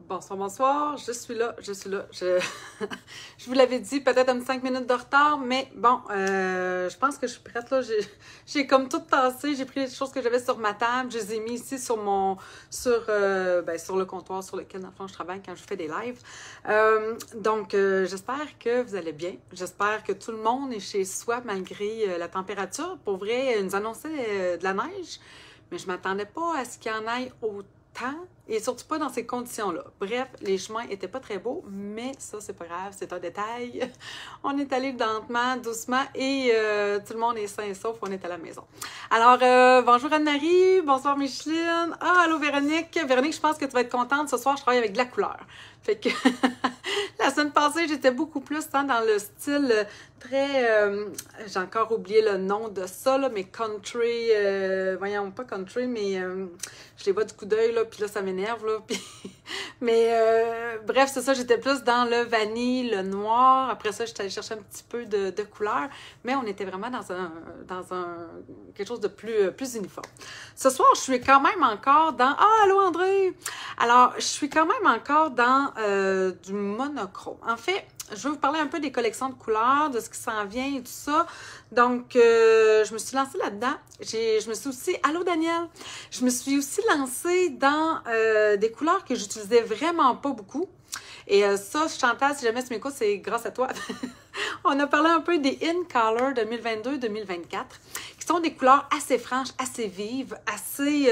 Bonsoir, bonsoir, je suis là. Je vous l'avais dit, peut-être un petit 5 minutes de retard, mais bon, je pense que je suis prête là. J'ai comme tout tassé, j'ai pris les choses que j'avais sur ma table, je les ai mis ici sur sur le comptoir sur lequel, dans le fond, je travaille quand je fais des lives. J'espère que vous allez bien. J'espère que tout le monde est chez soi malgré la température. Pour vrai, ils nous annonçaient de la neige, mais je ne m'attendais pas à ce qu'il y en ait autant. Et surtout pas dans ces conditions-là. Bref, les chemins n'étaient pas très beaux, mais ça, c'est pas grave, c'est un détail. On est allé lentement, doucement, et tout le monde est sain et sauf, on est à la maison. Alors, bonjour Anne-Marie, bonsoir Micheline. Ah, allô Véronique. Véronique, je pense que tu vas être contente. Ce soir, je travaille avec de la couleur. Fait que la semaine passée, j'étais beaucoup plus dans le style très... j'ai encore oublié le nom de ça, là, mais country... voyons, pas country, mais je les vois du coup d'œil, là, puis là, ça m'énerve, là. Bref, c'est ça, j'étais plus dans le vanille, le noir. Après ça, j'étais allée chercher un petit peu de couleur, mais on était vraiment dans quelque chose de plus uniforme. Ce soir, je suis quand même encore dans... Ah, allô André! Alors, je suis quand même encore dans du monochrome. En fait, je vais vous parler un peu des collections de couleurs, de ce qui s'en vient et tout ça. Donc, je me suis lancée là-dedans. Je me suis aussi... Allô, Daniel! Je me suis aussi lancée dans des couleurs que j'utilisais vraiment pas beaucoup. Et ça, Chantal, si jamais tu m'écoutes, c'est grâce à toi. On a parlé un peu des In Color 2022-2024, qui sont des couleurs assez franches, assez vives, assez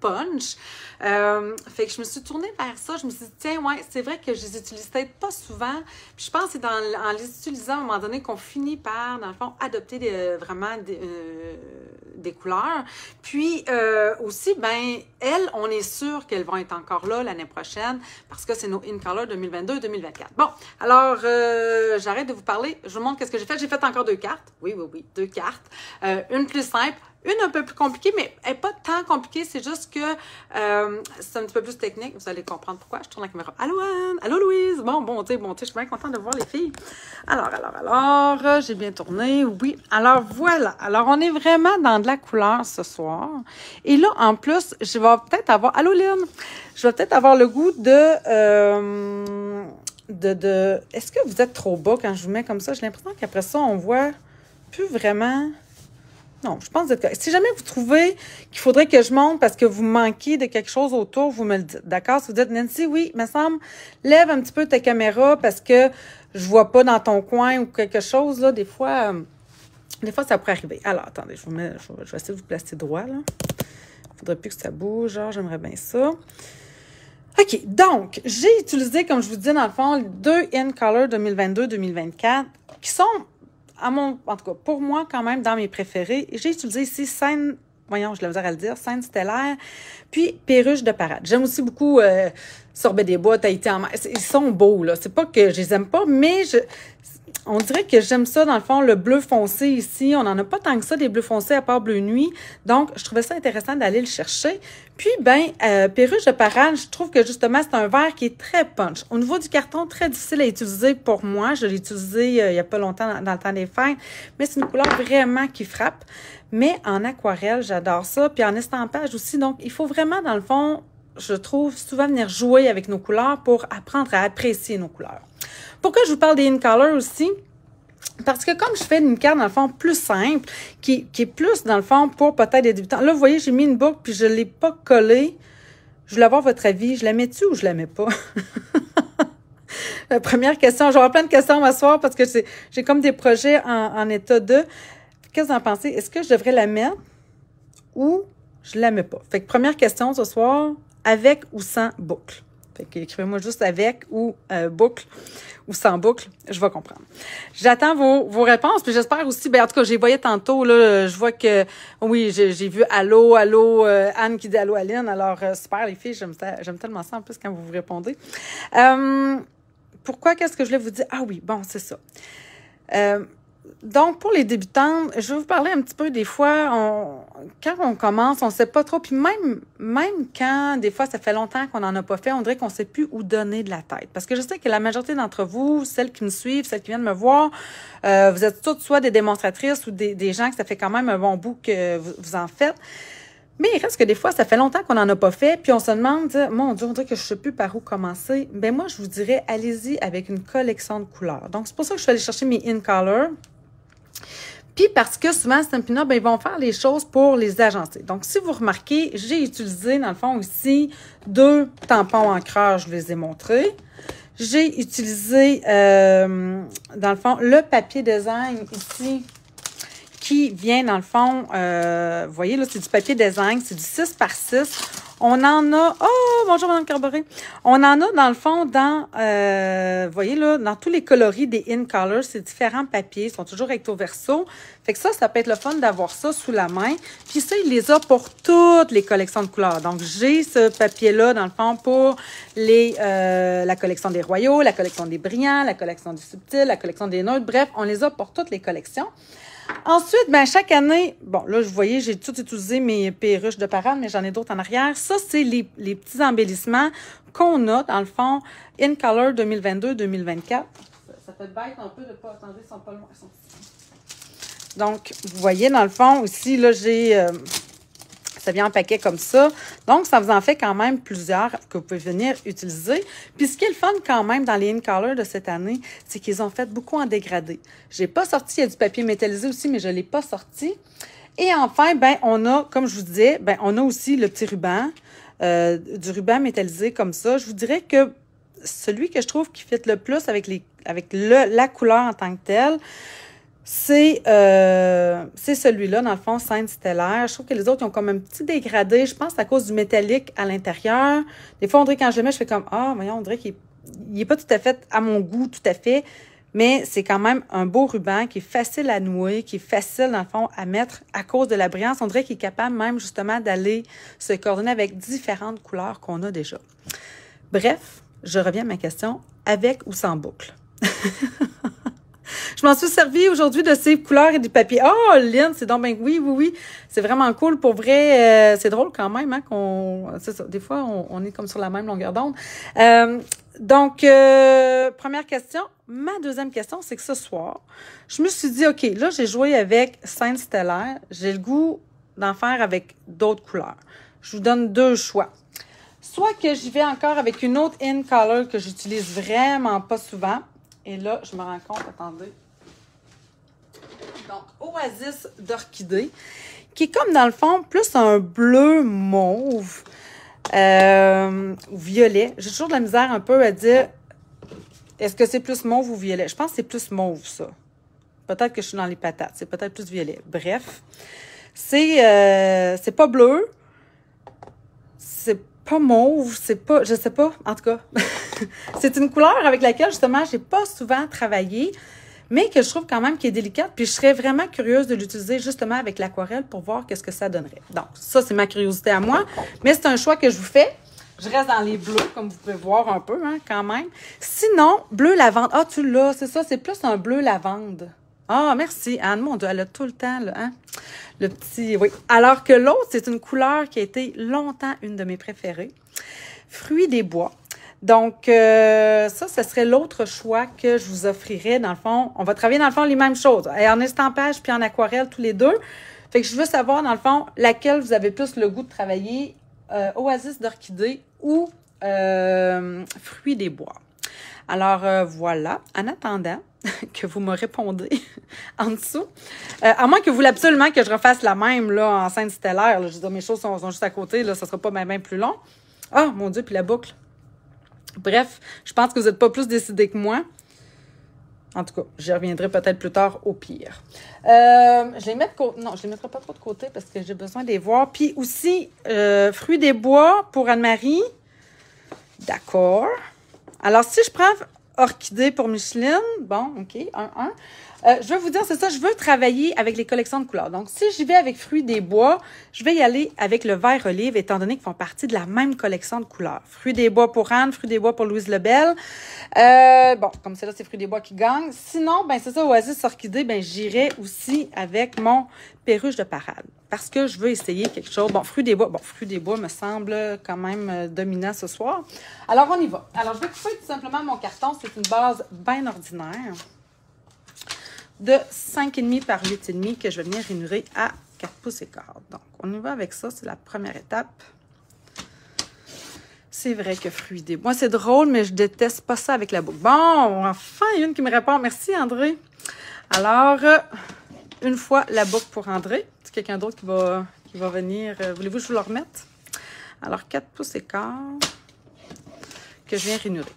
punch. Fait que je me suis tournée vers ça. Je me suis dit, tiens, ouais, c'est vrai que je les utilise peut-être pas souvent. Puis je pense que c'est en les utilisant à un moment donné qu'on finit par, dans le fond, adopter des couleurs. Puis aussi, ben, elles, on est sûr qu'elles vont être encore là l'année prochaine parce que c'est nos In Color 2022-2024. Bon, alors, j'arrête de vous parler. Je vous montre qu'est-ce que j'ai fait. J'ai fait encore 2 cartes. Oui, 2 cartes. Une plus simple. Une un peu plus compliquée, mais elle n'est pas tant compliquée, c'est juste que c'est un petit peu plus technique. Vous allez comprendre pourquoi. Je tourne la caméra. Allô Anne? Allô Louise? Bon, je suis bien contente de voir les filles. Alors, j'ai bien tourné, oui. Alors, voilà. Alors, on est vraiment dans de la couleur ce soir. Et là, en plus, je vais peut-être avoir... Allô Lynn? Je vais peut-être avoir le goût Est-ce que vous êtes trop bas quand je vous mets comme ça? J'ai l'impression qu'après ça, on voit plus vraiment... Non, je pense que vous êtes correct. Si jamais vous trouvez qu'il faudrait que je monte parce que vous manquez de quelque chose autour, vous me le dites. D'accord? Si vous dites, Nancy, oui, il me semble, lève un petit peu ta caméra parce que je vois pas dans ton coin ou quelque chose, là. Des fois, ça pourrait arriver. Alors, attendez, je vais essayer de vous placer droit, là. Il faudrait plus que ça bouge. Genre, j'aimerais bien ça. OK, donc, j'ai utilisé, comme je vous dis, dans le fond, 2 In Color 2022-2024 qui sont... en tout cas, pour moi, quand même, dans mes préférés, j'ai utilisé ici scène, voyons, je l'ai à le dire, scène stellaire, puis perruche de parade. J'aime aussi beaucoup sorbet des bois, Tahiti en mer. Ils sont beaux, là. C'est pas que je les aime pas, mais on dirait que j'aime ça, dans le fond, le bleu foncé ici. On n'en a pas tant que ça, des bleus foncés, à part bleu nuit. Donc, je trouvais ça intéressant d'aller le chercher. Puis, perruche de parade, je trouve que, justement, c'est un vert qui est très punch. Au niveau du carton, très difficile à utiliser pour moi. Je l'ai utilisé il n'y a pas longtemps, dans le temps des fêtes. Mais c'est une couleur vraiment qui frappe. Mais en aquarelle, j'adore ça. Puis en estampage aussi. Donc, il faut vraiment, dans le fond, je trouve, souvent venir jouer avec nos couleurs pour apprendre à apprécier nos couleurs. Pourquoi je vous parle des In Color aussi? Parce que comme je fais une carte, dans le fond, plus simple, qui est plus, dans le fond, pour peut-être des débutants. Là, vous voyez, j'ai mis une boucle, puis je ne l'ai pas collée. Je voulais avoir votre avis. Je la mets-tu ou je la mets pas? Première question. J'aurai plein de questions à soir parce que j'ai comme des projets en état de... Qu'est-ce que vous en pensez? Est-ce que je devrais la mettre ou je la mets pas? Fait que première question ce soir, avec ou sans boucle? Fait que écrivez-moi juste avec ou boucle ou sans boucle, je vais comprendre. J'attends vos réponses, puis j'espère aussi, en tout cas, j'ai voyé tantôt, là, je vois que, oui, j'ai vu allô, Anne qui dit allô Aline, alors super les filles, j'aime tellement ça en plus quand vous répondez. Pourquoi, qu'est-ce que je voulais vous dire? Ah oui, bon, c'est ça. Donc, pour les débutantes, je vais vous parler un petit peu des fois, quand on commence, on ne sait pas trop. Puis même quand, des fois, ça fait longtemps qu'on n'en a pas fait, on dirait qu'on ne sait plus où donner de la tête. Parce que je sais que la majorité d'entre vous, celles qui me suivent, celles qui viennent me voir, vous êtes toutes soit des démonstratrices ou des gens que ça fait quand même un bon bout que vous en faites. Mais il reste que des fois, ça fait longtemps qu'on n'en a pas fait, puis on se demande, mon Dieu, on dirait que je ne sais plus par où commencer. Ben moi, je vous dirais, allez-y avec une collection de couleurs. Donc, c'est pour ça que je suis allée chercher mes In Color. Puis parce que souvent, Stampin' Up, ben, ils vont faire les choses pour les agencer. Donc, si vous remarquez, j'ai utilisé, dans le fond, ici, 2 tampons encreurs, je vous les ai montrés. J'ai utilisé, dans le fond, le papier design ici, qui vient, dans le fond, vous voyez, là, c'est du papier design, c'est du 6 par 6. On en a, oh, bonjour, Mme Carberé. On en a, dans le fond, dans, vous voyez, là, dans tous les coloris des In Color, c'est différents papiers, ils sont toujours recto verso. Fait que ça peut être le fun d'avoir ça sous la main. Puis ça, il les a pour toutes les collections de couleurs. Donc, j'ai ce papier-là, dans le fond, pour la collection des royaux, la collection des brillants, la collection du subtil, la collection des neutres. Bref, on les a pour toutes les collections. Ensuite, ben chaque année, bon, là, vous voyez, j'ai tout utilisé mes perruches de parade, mais j'en ai d'autres en arrière. Ça, c'est les petits embellissements qu'on a, dans le fond, In Color 2022-2024. Ça fait bête un peu de pas... Attendez, ils sont pas loin. Ils sont ici. Donc, vous voyez, dans le fond, ici, là, j'ai... ça vient en paquet comme ça. Donc, ça vous en fait quand même plusieurs que vous pouvez venir utiliser. Puis, ce qui est le fun quand même dans les In Color de cette année, c'est qu'ils ont fait beaucoup en dégradé. J'ai pas sorti, il y a du papier métallisé aussi, mais je l'ai pas sorti. Et enfin, ben on a, comme je vous disais, ben on a aussi le petit ruban, du ruban métallisé comme ça. Je vous dirais que celui que je trouve qui fit le plus avec la couleur en tant que telle, c'est celui-là, dans le fond, Scène stellaire. Je trouve que les autres, ils ont comme un petit dégradé. Je pense à cause du métallique à l'intérieur. Des fois, on dirait quand je le mets, je fais comme, ah, voyons, on dirait qu'il n'est pas tout à fait à mon goût, tout à fait. Mais c'est quand même un beau ruban qui est facile à nouer, qui est facile, dans le fond, à mettre à cause de la brillance. On dirait qu'il est capable même, justement, d'aller se coordonner avec différentes couleurs qu'on a déjà. Bref, je reviens à ma question, avec ou sans boucle? Je m'en suis servie aujourd'hui de ces couleurs et du papier. Oh, Lynn, c'est donc bien... Oui. C'est vraiment cool. Pour vrai, c'est drôle quand même, hein, c'est ça, des fois, on est comme sur la même longueur d'onde. Donc, première question. Ma deuxième question, c'est que ce soir, je me suis dit, OK, là, j'ai joué avec Scène stellaire. J'ai le goût d'en faire avec d'autres couleurs. Je vous donne 2 choix. Soit que j'y vais encore avec une autre In Color que j'utilise vraiment pas souvent. Et là, je me rends compte, attendez. Donc, Oasis d'orchidée, qui est comme dans le fond, plus un bleu mauve ou violet. J'ai toujours de la misère un peu à dire, est-ce que c'est plus mauve ou violet? Je pense que c'est plus mauve, ça. Peut-être que je suis dans les patates. C'est peut-être plus violet. Bref, c'est pas bleu. C'est pas mauve. C'est pas, je sais pas. En tout cas, c'est une couleur avec laquelle, justement, j'ai pas souvent travaillé, mais que je trouve quand même qui est délicate. Puis, je serais vraiment curieuse de l'utiliser justement avec l'aquarelle pour voir qu'est-ce que ça donnerait. Donc, ça, c'est ma curiosité à moi. Mais c'est un choix que je vous fais. Je reste dans les bleus, comme vous pouvez voir un peu, hein, quand même. Sinon, bleu lavande. Ah, tu l'as, c'est ça. C'est plus un bleu lavande. Ah, merci, Anne. Mon Dieu, elle a tout le temps, là, hein? Le petit, oui. Alors que l'autre, c'est une couleur qui a été longtemps une de mes préférées. Fruits des bois. Donc, ça serait l'autre choix que je vous offrirais. Dans le fond, on va travailler, dans le fond, les mêmes choses. En estampage puis en aquarelle, tous les deux. Fait que je veux savoir, dans le fond, laquelle vous avez plus le goût de travailler, Oasis d'orchidée ou Fruits des bois. Alors, voilà. En attendant que vous me répondez en dessous, à moins que vous voulez absolument que je refasse la même là en scène stellaire. Là, je veux dire, mes choses sont juste à côté. Là, ça ne sera pas même plus long. Ah, mon Dieu, puis la boucle. Bref, je pense que vous n'êtes pas plus décidé que moi. En tout cas, j'y reviendrai peut-être plus tard au pire. Je les mets de côté. Non, je les mettrai pas trop de côté parce que j'ai besoin de les voir. Puis aussi, Fruits des bois pour Anne-Marie. D'accord. Alors, si je prends Orchidée pour Micheline, bon, OK, 1. Je veux vous dire, c'est ça, je veux travailler avec les collections de couleurs. Donc, si j'y vais avec Fruits des bois, je vais y aller avec le vert olive, étant donné qu'ils font partie de la même collection de couleurs. Fruits des bois pour Anne, Fruits des bois pour Louise Lebel. Bon, comme c'est là, c'est Fruits des bois qui gagne. Sinon, ben c'est ça, Oasis Orchidée, ben j'irai aussi avec mon perruche de parade. Parce que je veux essayer quelque chose. Bon, Fruits des bois me semble quand même dominant ce soir. Alors, on y va. Alors, je vais couper tout simplement mon carton. C'est une base bien ordinaire de 5,5 par 8,5 que je vais venir rémunérer à 4 pouces et quart. Donc, on y va avec ça. C'est la première étape. C'est vrai que fruits des bois. C'est drôle, mais je déteste pas ça avec la boucle. Bon, enfin, il y a une qui me répond. Merci, André. Alors, une fois la boucle pour André. C'est quelqu'un d'autre qui va venir. Voulez-vous que je vous le remette? Alors, 4 pouces et quart que je viens ranurer.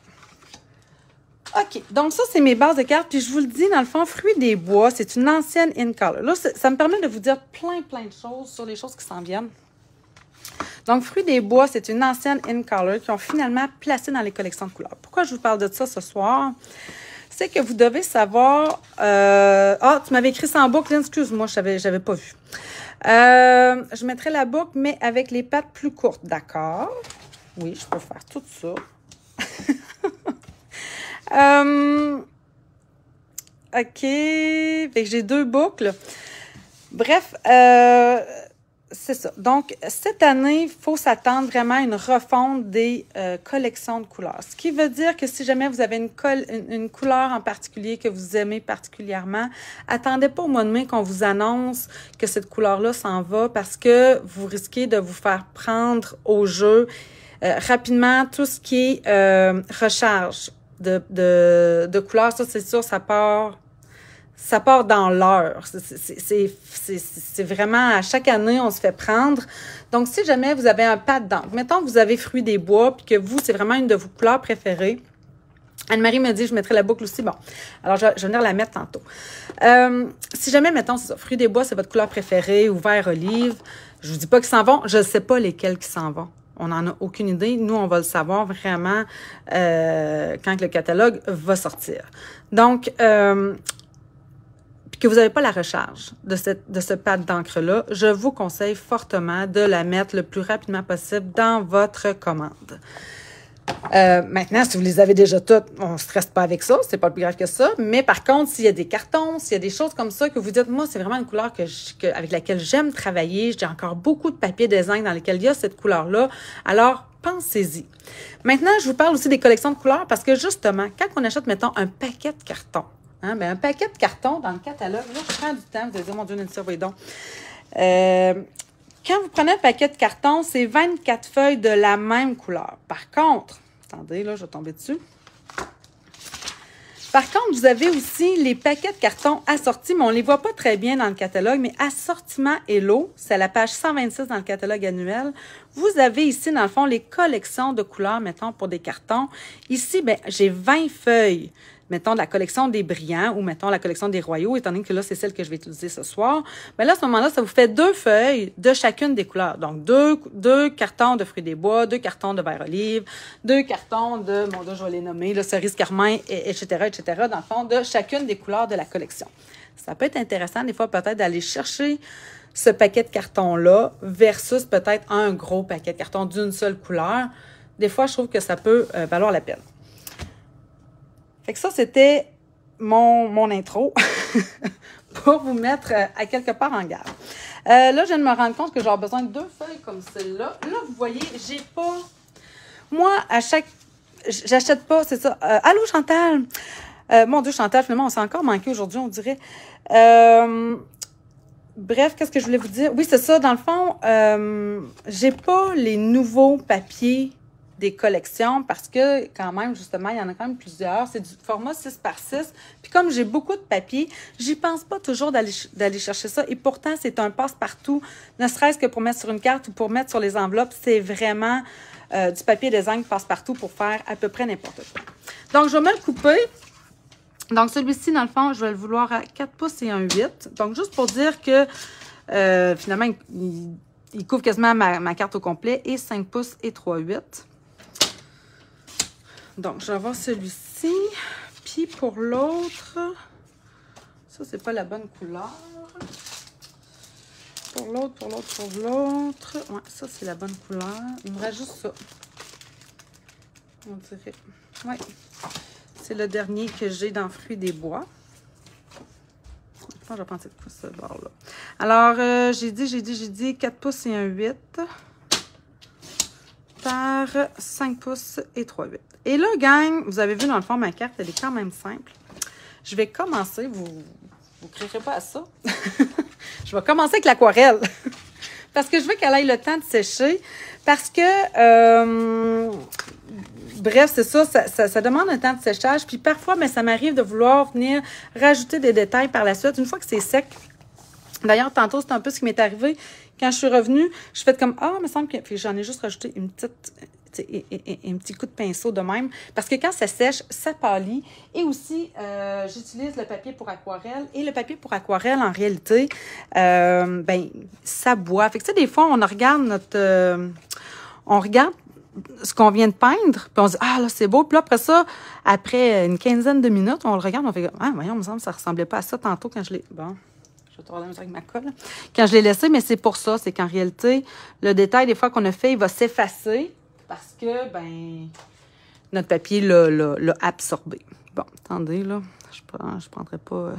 OK, donc ça, c'est mes bases de cartes. Puis je vous le dis, dans le fond, Fruits des bois, c'est une ancienne in color. Là, ça me permet de vous dire plein de choses sur les choses qui s'en viennent. Donc, Fruits des bois, c'est une ancienne in color qui ont finalement placé dans les collections de couleurs. Pourquoi je vous parle de ça ce soir? C'est que vous devez savoir... Ah, tu m'avais écrit ça en boucle, excuse-moi, je n'avais pas vu. Je mettrai la boucle, mais avec les pattes plus courtes, d'accord? Oui, je peux faire tout ça. OK. Fait que j'ai 2 boucles. Bref, c'est ça. Donc, cette année, il faut s'attendre vraiment à une refonte des collections de couleurs. Ce qui veut dire que si jamais vous avez une couleur en particulier que vous aimez particulièrement, attendez pas au mois de mai qu'on vous annonce que cette couleur-là s'en va parce que vous risquez de vous faire prendre au jeu rapidement tout ce qui est recharge de couleurs. Ça, c'est sûr, ça part dans l'heure. C'est vraiment, à chaque année, on se fait prendre. Donc, si jamais vous avez un pad d'encre, mettons que vous avez Fruits des bois, puis que vous, c'est vraiment une de vos couleurs préférées. Anne-Marie me dit, je mettrai la boucle aussi. Bon, alors je vais venir la mettre tantôt. Si jamais, mettons, c'est ça, Fruits des bois, c'est votre couleur préférée, ou vert olive, je vous dis pas qu'ils s'en vont, je ne sais pas lesquels qui s'en vont. On n'en a aucune idée. Nous, on va le savoir vraiment quand le catalogue va sortir. Donc, que vous n'avez pas la recharge de ce pad d'encre-là, je vous conseille fortement de la mettre le plus rapidement possible dans votre commande. Maintenant, si vous les avez déjà toutes, on ne stresse pas avec ça, c'est pas plus grave que ça. Mais par contre, s'il y a des cartons, s'il y a des choses comme ça que vous dites, moi, c'est vraiment une couleur avec laquelle j'aime travailler, j'ai encore beaucoup de papier design dans lesquels il y a cette couleur-là, alors pensez-y. Maintenant, je vous parle aussi des collections de couleurs parce que justement, quand on achète, mettons, un paquet de cartons, hein, bien, un paquet de cartons dans le catalogue, là, je prends du temps, vous allez dire, mon Dieu, Nancy, voyez donc. Quand vous prenez un paquet de carton, c'est 24 feuilles de la même couleur. Par contre, attendez, là, je vais tomber dessus. Par contre, vous avez aussi les paquets de carton assortis, mais on ne les voit pas très bien dans le catalogue, mais assortiment Hello, c'est à la page 126 dans le catalogue annuel. Vous avez ici, dans le fond, les collections de couleurs, mettons, pour des cartons. Ici, bien, j'ai 20 feuilles. Mettons, de la collection des brillants ou, mettons, la collection des royaux, étant donné que là, c'est celle que je vais utiliser ce soir. Mais là, à ce moment-là, ça vous fait 2 feuilles de chacune des couleurs. Donc, deux cartons de fruits des bois, 2 cartons de vert olive, 2 cartons de, mon Dieu, je vais les nommer, le cerise carmin, etc., dans le fond, de chacune des couleurs de la collection. Ça peut être intéressant, des fois, peut-être d'aller chercher ce paquet de cartons-là versus peut-être un gros paquet de cartons d'une seule couleur. Des fois, je trouve que ça peut valoir la peine. Fait que ça, c'était mon intro pour vous mettre à quelque part en garde. Là, je viens de me rendre compte que j'aurai besoin de 2 feuilles comme celle-là. Là, vous voyez, j'ai pas... Moi, j'achète pas, c'est ça. Allô, Chantal? Mon Dieu, Chantal, finalement, on s'est encore manqué aujourd'hui, on dirait. Bref, qu'est-ce que je voulais vous dire? Oui, c'est ça. Dans le fond, j'ai pas les nouveaux papiers des collections parce que quand même, justement, il y en a quand même plusieurs. C'est du format 6x6. Puis comme j'ai beaucoup de papier, j'y pense pas toujours d'aller chercher ça. Et pourtant, c'est un passe-partout, ne serait-ce que pour mettre sur une carte ou pour mettre sur les enveloppes. C'est vraiment du papier design passe-partout pour faire à peu près n'importe quoi. Donc, je vais me le couper. Donc, celui-ci, dans le fond, je vais le vouloir à 4 pouces et un 8. Donc, juste pour dire que finalement, il couvre quasiment ma carte au complet et 5 pouces et 3/8. Donc, je vais avoir celui-ci. Puis, pour l'autre, ça, c'est pas la bonne couleur. Pour l'autre. Ouais, ça, c'est la bonne couleur. Il me reste juste ça. On dirait. Ouais. C'est le dernier que j'ai dans Fruits des bois. Je vais prendre ce bord-là. Alors, j'ai dit 4 pouces et un 8 par 5 pouces et 3/8. Et là, gang, vous avez vu, dans le fond, ma carte, elle est quand même simple. Je vais commencer, Vous ne crierez pas à ça. Je vais commencer avec l'aquarelle. Parce que je veux qu'elle ait le temps de sécher. Parce que, bref, c'est ça, ça demande un temps de séchage. Puis parfois, mais ça m'arrive de vouloir venir rajouter des détails par la suite. Une fois que c'est sec, d'ailleurs, tantôt, c'est un peu ce qui m'est arrivé. Quand je suis revenue, je fais comme, ah, il me semble que... Puis j'en ai juste rajouté une petite... un petit coup de pinceau de même. Parce que quand ça sèche, ça pâlit. Et aussi, j'utilise le papier pour aquarelle. Et le papier pour aquarelle, en réalité, ben, ça boit. Fait que, tu sais, des fois, on regarde notre... on regarde ce qu'on vient de peindre, puis on se dit, ah, là, c'est beau. Puis là, après ça, après une quinzaine de minutes, on le regarde, on fait, ah, voyons, il me semble que ça ressemblait pas à ça tantôt quand je l'ai... Bon, je vais te regarder avec ma colle. Quand je l'ai laissé, mais c'est pour ça, c'est qu'en réalité, le détail, des fois qu'on a fait, il va s'effacer parce que, ben, notre papier l'a absorbé. Bon, attendez, là, je prendrai pas...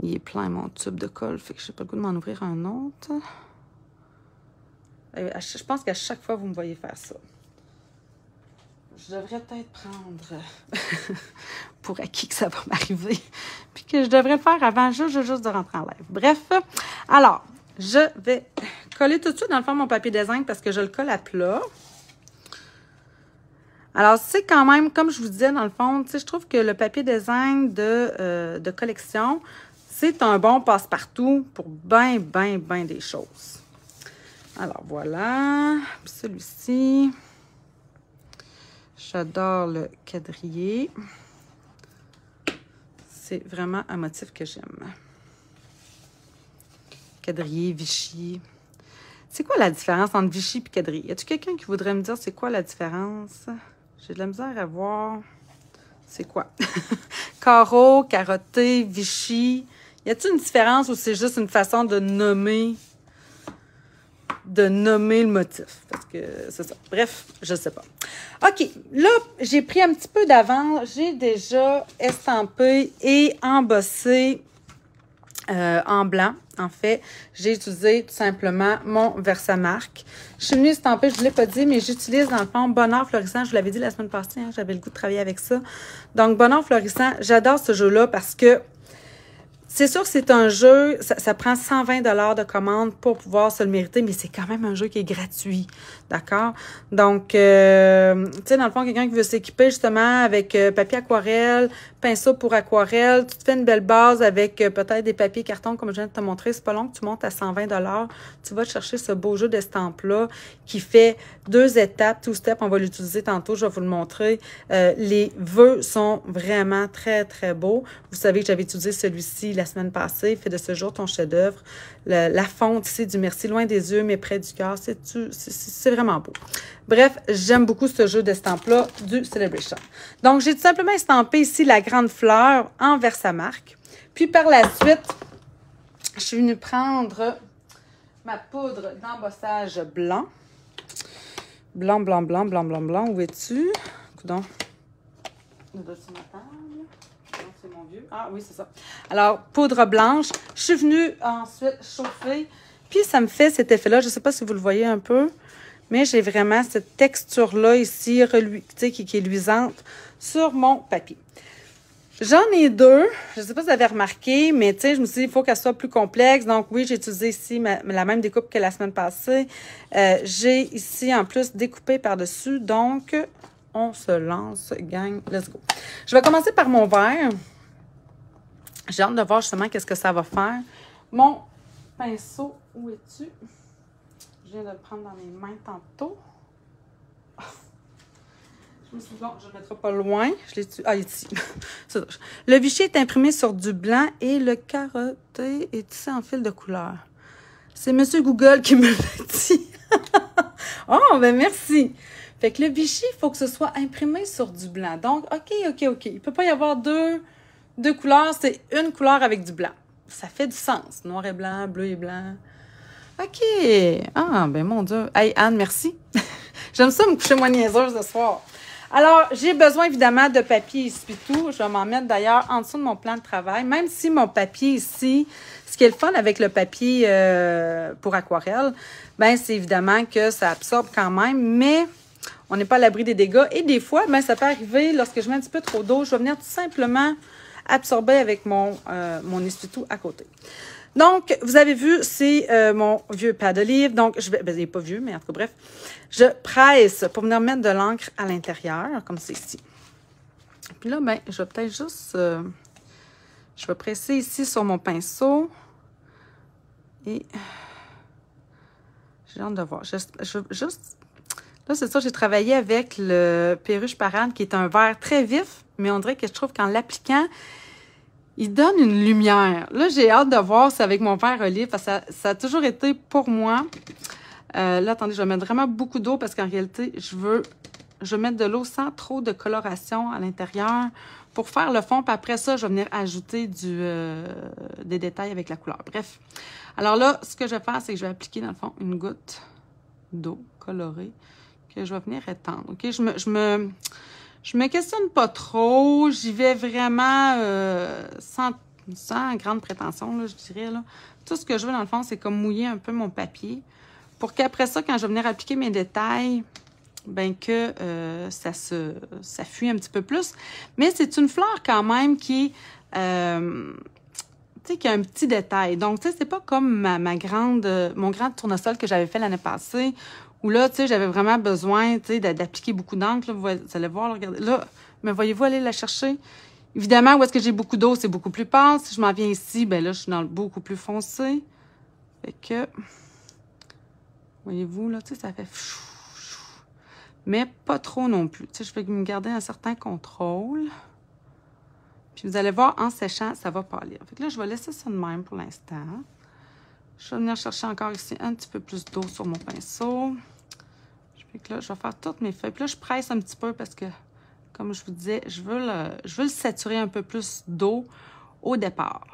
il est plein, mon tube de colle, fait que je n'ai pas le goût de m'en ouvrir un autre. Je pense qu'à chaque fois, vous me voyez faire ça. Je devrais peut-être prendre pour acquis que ça va m'arriver. Puis que je devrais le faire avant juste de rentrer en live. Bref, alors, je vais coller tout de suite dans le fond mon papier design parce que je le colle à plat. Alors, c'est quand même, comme je vous disais, dans le fond, tu sais, je trouve que le papier design de collection, c'est un bon passe-partout pour ben des choses. Alors, voilà. Puis celui-ci, j'adore le quadrillé. C'est vraiment un motif que j'aime. Quadrillé, Vichy. C'est quoi la différence entre Vichy et quadrillé? Y a-t-il quelqu'un qui voudrait me dire c'est quoi la différence? J'ai de la misère à voir. C'est quoi? Carreau, carotté, Vichy. Y a-t-il une différence ou c'est juste une façon de nommer le motif? Parce que c'est ça. Bref, je sais pas. OK. Là, j'ai pris un petit peu d'avance. J'ai déjà estampé et embossé en blanc. En fait, j'ai utilisé tout simplement mon Versamark. Je suis venue estamper, je ne l'ai pas dit, mais j'utilise dans le fond Bonheur Florissant. Je vous l'avais dit la semaine passée, hein, j'avais le goût de travailler avec ça. Donc, Bonheur Florissant, j'adore ce jeu-là parce que c'est sûr que c'est un jeu, ça prend 120 $ de commande pour pouvoir se le mériter, mais c'est quand même un jeu qui est gratuit, d'accord? Donc, tu sais, dans le fond, quelqu'un qui veut s'équiper justement avec papier aquarelle, pinceau pour aquarelle, tu te fais une belle base avec peut-être des papiers carton, comme je viens de te montrer, c'est pas long que tu montes à 120 $. Tu vas chercher ce beau jeu d'estampe-là qui fait 2 étapes, 2 steps, on va l'utiliser tantôt, je vais vous le montrer. Les vœux sont vraiment très, très beaux. Vous savez que j'avais utilisé celui-ci la semaine passée, fait de ce jour ton chef-d'œuvre. La fonte ici du merci loin des yeux, mais près du cœur, c'est vraiment beau. Bref, j'aime beaucoup ce jeu d'estampe-là du Celebration. Donc, j'ai tout simplement estampé ici la grande fleur en Versamark. Puis, par la suite, je suis venue prendre ma poudre d'embossage blanc. Blanc, blanc, blanc, blanc, blanc, blanc. Où es-tu? Coudon. Dessus ma table. C'est mon vieux. Ah oui, c'est ça. Alors, poudre blanche. Je suis venue ensuite chauffer. Puis, ça me fait cet effet-là. Je ne sais pas si vous le voyez un peu. Mais j'ai vraiment cette texture-là ici, qui est luisante sur mon papier. J'en ai 2. Je ne sais pas si vous avez remarqué, mais je me suis dit, il faut qu'elle soit plus complexe. Donc, oui, j'ai utilisé ici la même découpe que la semaine passée. J'ai ici, en plus, découpé par-dessus. Donc, on se lance, gang. Let's go. Je vais commencer par mon vert. J'ai hâte de voir justement qu'est-ce que ça va faire. Mon pinceau, où es-tu? Je viens de le prendre dans mes mains tantôt. Je me suis dit, bon, je ne le mettrai pas loin. Je l'ai tué. Ah, il est ici. Le Vichy est imprimé sur du blanc et le carotté est tissé en fil de couleur. C'est M. Google qui me l'a dit. Oh, ben merci. Fait que le Vichy, il faut que ce soit imprimé sur du blanc. Donc, OK. Il ne peut pas y avoir deux couleurs. C'est une couleur avec du blanc. Ça fait du sens. Noir et blanc, bleu et blanc. OK. Ah, ben mon Dieu. Hey, Anne, merci. J'aime ça me coucher moins niaiseuse ce soir. Alors, j'ai besoin évidemment de papier essuie-tout. Je vais m'en mettre d'ailleurs en dessous de mon plan de travail. Même si mon papier ici, ce qui est le fun avec le papier pour aquarelle, ben c'est évidemment que ça absorbe quand même, mais on n'est pas à l'abri des dégâts. Et des fois, ben ça peut arriver, lorsque je mets un petit peu trop d'eau, je vais venir tout simplement absorber avec mon essuie-tout à côté. Donc, vous avez vu, c'est mon vieux pad de livre. Donc, je vais, ben, il n'est pas vieux, mais en tout cas, bref, je presse pour venir mettre de l'encre à l'intérieur, comme c'est ici. Puis là, ben, je vais peut-être juste, je vais presser ici sur mon pinceau. Et j'ai hâte de voir. Juste, là, c'est ça, j'ai travaillé avec le Perruche Parade, qui est un vert très vif, mais on dirait que je trouve qu'en l'appliquant, il donne une lumière. Là, j'ai hâte de voir si avec mon verre olive, parce que ça a toujours été pour moi. Là, attendez, je vais mettre vraiment beaucoup d'eau parce qu'en réalité, je veux mettre de l'eau sans trop de coloration à l'intérieur pour faire le fond. Puis après ça, je vais venir ajouter des détails avec la couleur. Bref. Alors là, ce que je vais faire, c'est que je vais appliquer, dans le fond, une goutte d'eau colorée que je vais venir étendre. OK? Je me questionne pas trop. J'y vais vraiment sans grande prétention, là, je dirais. Là. Tout ce que je veux, dans le fond, c'est comme mouiller un peu mon papier pour qu'après ça, quand je vais venir appliquer mes détails, ben que ça fuit un petit peu plus. Mais c'est une fleur quand même qui tu sais, qui a un petit détail. Donc, tu sais, c'est pas comme mon grand tournesol que j'avais fait l'année passée, où là, tu sais, j'avais vraiment besoin, tu sais, d'appliquer beaucoup d'encre. Vous allez voir, là, regardez. Là, mais voyez-vous aller la chercher? Évidemment, où est-ce que j'ai beaucoup d'eau, c'est beaucoup plus pâle. Si je m'en viens ici, ben là, je suis dans le beaucoup plus foncé. Fait que, voyez-vous, là, tu sais, ça fait mais pas trop non plus. Tu sais, je vais me garder un certain contrôle. Puis vous allez voir, en séchant, ça va pâlir. Fait que là, je vais laisser ça de même pour l'instant. Je vais venir chercher encore ici un petit peu plus d'eau sur mon pinceau. Fait que là, je vais faire toutes mes feuilles. Puis là, je presse un petit peu parce que, comme je vous disais, je veux le saturer un peu plus d'eau au départ.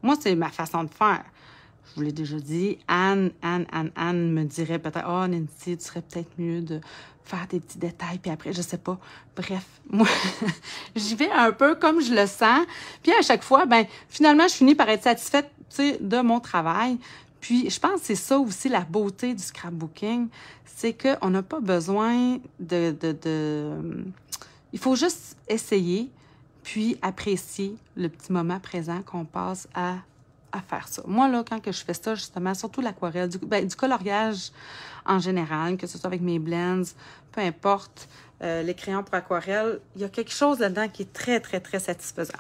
Moi, c'est ma façon de faire. Je vous l'ai déjà dit, Anne me dirait peut-être, « Oh, Nancy, tu serais peut-être mieux de faire des petits détails, puis après, je sais pas. » Bref, moi, j'y vais un peu comme je le sens. Puis à chaque fois, ben finalement, je finis par être satisfaite, tu sais, de mon travail. Puis je pense que c'est ça aussi la beauté du scrapbooking, c'est qu'on n'a pas besoin il faut juste essayer, puis apprécier le petit moment présent qu'on passe à faire ça. Moi, là, quand que je fais ça, justement, surtout l'aquarelle, du coloriage en général, que ce soit avec mes blends, peu importe, les crayons pour aquarelle, il y a quelque chose là-dedans qui est très, très, très satisfaisant.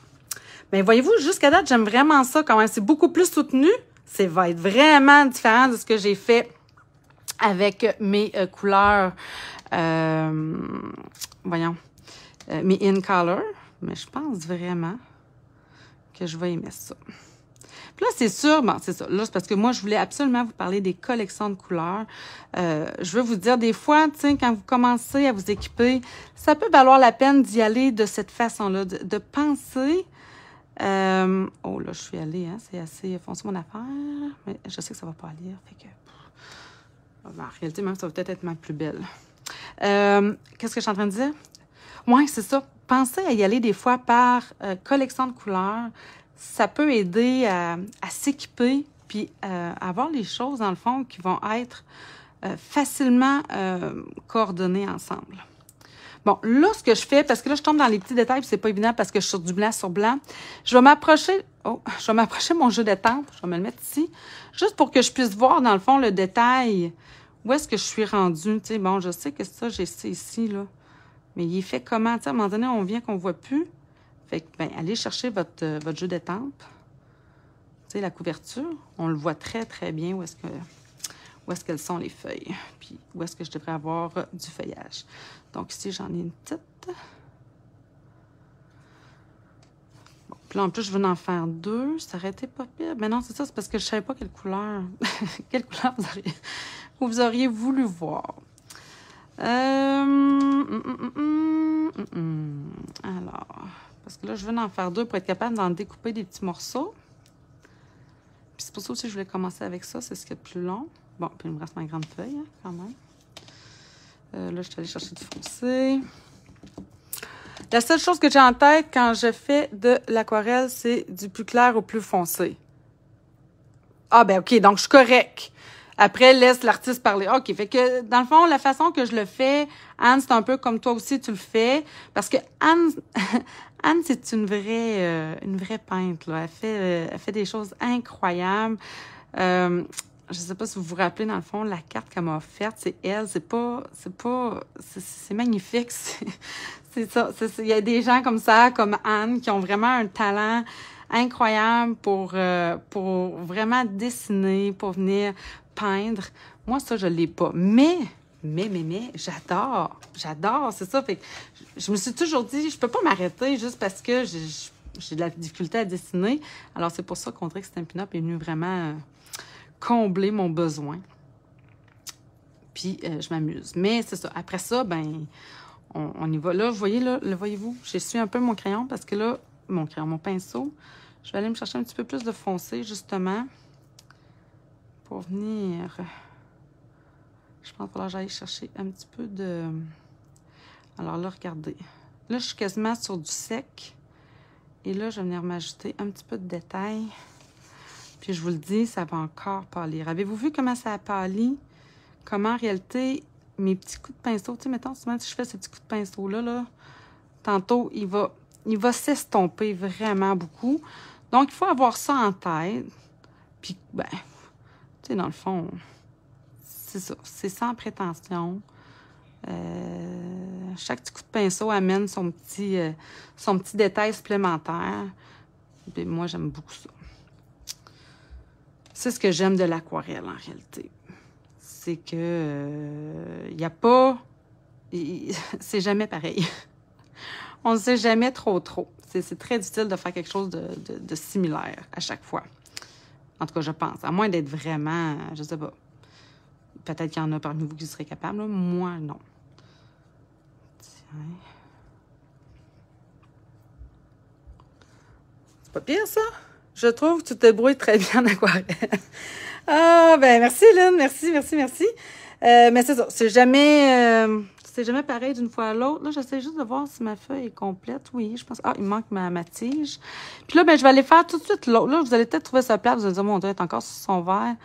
Bien, voyez-vous, jusqu'à date, j'aime vraiment ça quand même. C'est beaucoup plus soutenu. Ça va être vraiment différent de ce que j'ai fait avec mes couleurs, mes In Color. Mais je pense vraiment que je vais aimer ça. Puis là, c'est sûr, bon, c'est ça. Là, c'est parce que moi, je voulais absolument vous parler des collections de couleurs. Je veux vous dire, des fois, tu sais, quand vous commencez à vous équiper, ça peut valoir la peine d'y aller de cette façon-là, de penser. Oh, là, je suis allée, hein, c'est assez foncé mon affaire, mais je sais que ça va pas aller, fait que... En réalité, même, ça va peut-être être ma plus belle. Qu'est-ce que je suis en train de dire? Oui, c'est ça. Pensez à y aller des fois par collection de couleurs. Ça peut aider à s'équiper puis à avoir les choses, dans le fond, qui vont être facilement coordonnées ensemble. Bon, là, ce que je fais, parce que là, je tombe dans les petits détails, puis c'est pas évident parce que je suis sur du blanc sur blanc. Je vais m'approcher mon jeu d'étampe. Je vais me le mettre ici, juste pour que je puisse voir, dans le fond, le détail. Où est-ce que je suis rendue? Tu sais, bon, je sais que ça, j'ai ça ici, là. Mais il est fait comment? Tu sais, à un moment donné, on vient qu'on voit plus. Fait que, ben, allez chercher votre jeu d'étampe. Tu sais, la couverture. On le voit très, très bien où est-ce qu'elles sont les feuilles. Puis où est-ce que je devrais avoir du feuillage. Donc ici, j'en ai une petite. Bon, puis là, en plus, je veux en faire deux. Ça aurait été pas pire. Mais non, c'est ça, c'est parce que je savais pas quelle couleur vous auriez voulu voir. Alors, parce que là, je veux en faire deux pour être capable d'en découper des petits morceaux. Puis c'est pour ça aussi que je voulais commencer avec ça, c'est ce qui est le plus long. Bon, puis il me reste ma grande feuille, hein, quand même. Là, je suis allée chercher du foncé. La seule chose que j'ai en tête quand je fais de l'aquarelle, c'est du plus clair au plus foncé. Ah, ben OK, donc je suis correcte. Après, laisse l'artiste parler. OK, fait que dans le fond, la façon que je le fais, Anne, c'est un peu comme toi aussi tu le fais. Parce que Anne, Anne, c'est une vraie peintre, là. Elle fait des choses incroyables. Je sais pas si vous vous rappelez, dans le fond, la carte qu'elle m'a offerte, c'est elle. C'est magnifique. C'est ça. Il y a des gens comme ça, comme Anne, qui ont vraiment un talent incroyable pour vraiment dessiner, pour venir peindre. Moi, ça, je l'ai pas. Mais, j'adore. J'adore, c'est ça. Fait que je me suis toujours dit, je peux pas m'arrêter juste parce que j'ai de la difficulté à dessiner. Alors, c'est pour ça qu'on dirait que Stampin' Up est venu vraiment combler mon besoin. Puis, je m'amuse. Mais c'est ça. Après ça, ben, on y va. Là, vous voyez, là, le voyez-vous? J'essuie un peu mon crayon parce que là, mon pinceau, je vais aller me chercher un petit peu plus de foncé, justement, pour venir... Je pense qu'il va falloir que j'aille chercher un petit peu de... Alors là, regardez. Là, je suis quasiment sur du sec. Et là, je vais venir m'ajouter un petit peu de détails. Puis je vous le dis, ça va encore pâlir. Avez-vous vu comment ça a pâli? Comment, en réalité, mes petits coups de pinceau, tu sais, mettons, souvent, si je fais ces petits coups de pinceau-là, là, tantôt, il va s'estomper vraiment beaucoup. Donc, il faut avoir ça en tête. Puis, ben, tu sais, dans le fond, c'est ça. C'est sans prétention. Chaque petit coup de pinceau amène son petit détail supplémentaire. Puis moi, j'aime beaucoup ça. C'est ce que j'aime de l'aquarelle, en réalité. C'est que il n'y a pas... c'est jamais pareil. On ne sait jamais trop. C'est très difficile de faire quelque chose de similaire à chaque fois. En tout cas, je pense. À moins d'être vraiment, je sais pas. Peut-être qu'il y en a parmi vous qui seraient capables. Là. Moi, non. Tiens. C'est pas pire, ça? Je trouve que tu te débrouilles très bien en aquarelle. Ah, ben merci, Lynn. Merci. Mais c'est ça. C'est jamais pareil d'une fois à l'autre. Là, j'essaie juste de voir si ma feuille est complète. Oui, je pense. Ah, il manque ma tige. Puis là, ben, je vais aller faire tout de suite l'autre. Là, vous allez peut-être trouver ça plate. Vous allez dire, mon Dieu, elle est encore sur son verre.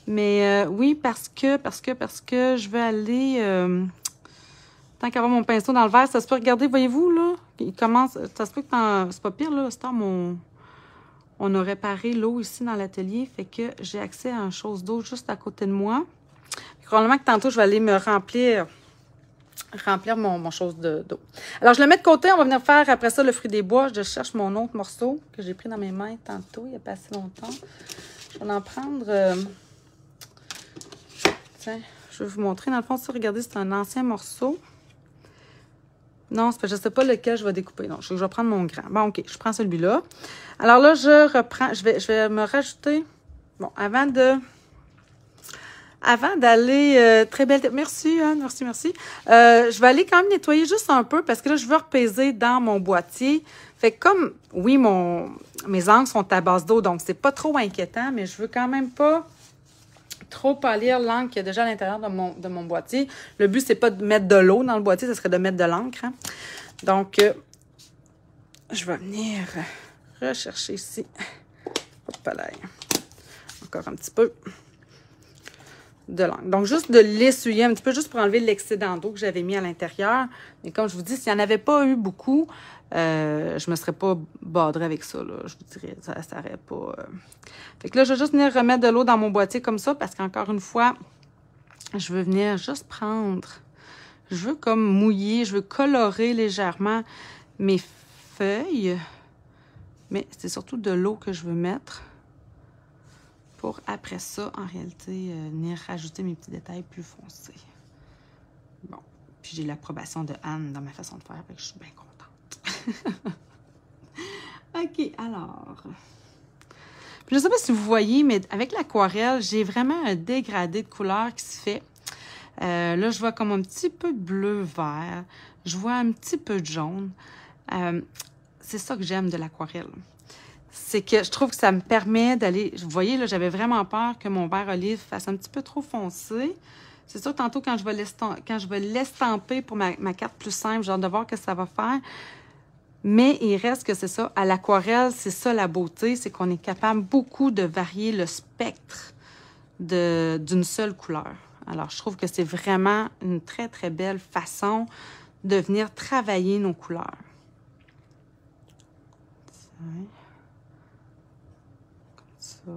Mais oui, parce que je vais aller... tant qu'avoir mon pinceau dans le verre, ça se peut... Regardez, voyez-vous, là? Il commence... Ça se peut que c'est pas pire, là. C'est on a réparé l'eau ici dans l'atelier. Fait que j'ai accès à une chose d'eau juste à côté de moi. Puis, probablement que tantôt, je vais aller me remplir mon chose d'eau. Alors, je le mets de côté. On va venir faire après ça le fruit des bois. Je cherche mon autre morceau que j'ai pris dans mes mains tantôt. Il n'y a pas assez longtemps. Je vais en prendre... Tiens, je vais vous montrer. Dans le fond, ça, regardez, c'est un ancien morceau. Non, c'est pas, je ne sais pas lequel je vais découper. Non, je vais prendre mon grand. Bon, OK, je prends celui-là. Alors là, je reprends. Je vais me rajouter... Bon, avant d'aller... très belle... Merci, Anne. Merci. Je vais aller quand même nettoyer juste un peu parce que là, je veux repaiser dans mon boîtier. Fait que comme, oui, mes angles sont à base d'eau, donc c'est pas trop inquiétant, mais je veux quand même pas trop pâlir l'encre qu'il y a déjà à l'intérieur de mon boîtier. Le but, c'est pas de mettre de l'eau dans le boîtier, ce serait de mettre de l'encre. Hein? Donc, je vais venir rechercher ici. Hop là. Encore un petit peu de l'encre. Donc, juste de l'essuyer un petit peu, juste pour enlever l'excédent d'eau que j'avais mis à l'intérieur. Mais comme je vous dis, s'il n'y en avait pas eu beaucoup, je me serais pas badrée avec ça, là. Je vous dirais, ça n'aurait pas... Fait que là, je vais juste venir remettre de l'eau dans mon boîtier comme ça, parce qu'encore une fois, je veux venir juste prendre... Je veux comme mouiller, je veux colorer légèrement mes feuilles. Mais c'est surtout de l'eau que je veux mettre pour, après ça, en réalité, venir rajouter mes petits détails plus foncés. Bon. Puis j'ai l'approbation de Anne dans ma façon de faire, fait que je suis bien contente. OK, alors... Puis je ne sais pas si vous voyez, mais avec l'aquarelle, j'ai vraiment un dégradé de couleur qui se fait. Là, je vois comme un petit peu de bleu-vert. Je vois un petit peu de jaune. C'est ça que j'aime de l'aquarelle. C'est que je trouve que ça me permet d'aller... Vous voyez, là, j'avais vraiment peur que mon vert olive fasse un petit peu trop foncé. C'est sûr, tantôt, quand je vais l'estamper pour ma carte plus simple, j'ai hâte de voir ce que ça va faire. Mais il reste que c'est ça. À l'aquarelle, c'est ça la beauté, c'est qu'on est capable beaucoup de varier le spectre d'une seule couleur. Alors, je trouve que c'est vraiment une très, très belle façon de venir travailler nos couleurs. Comme ça.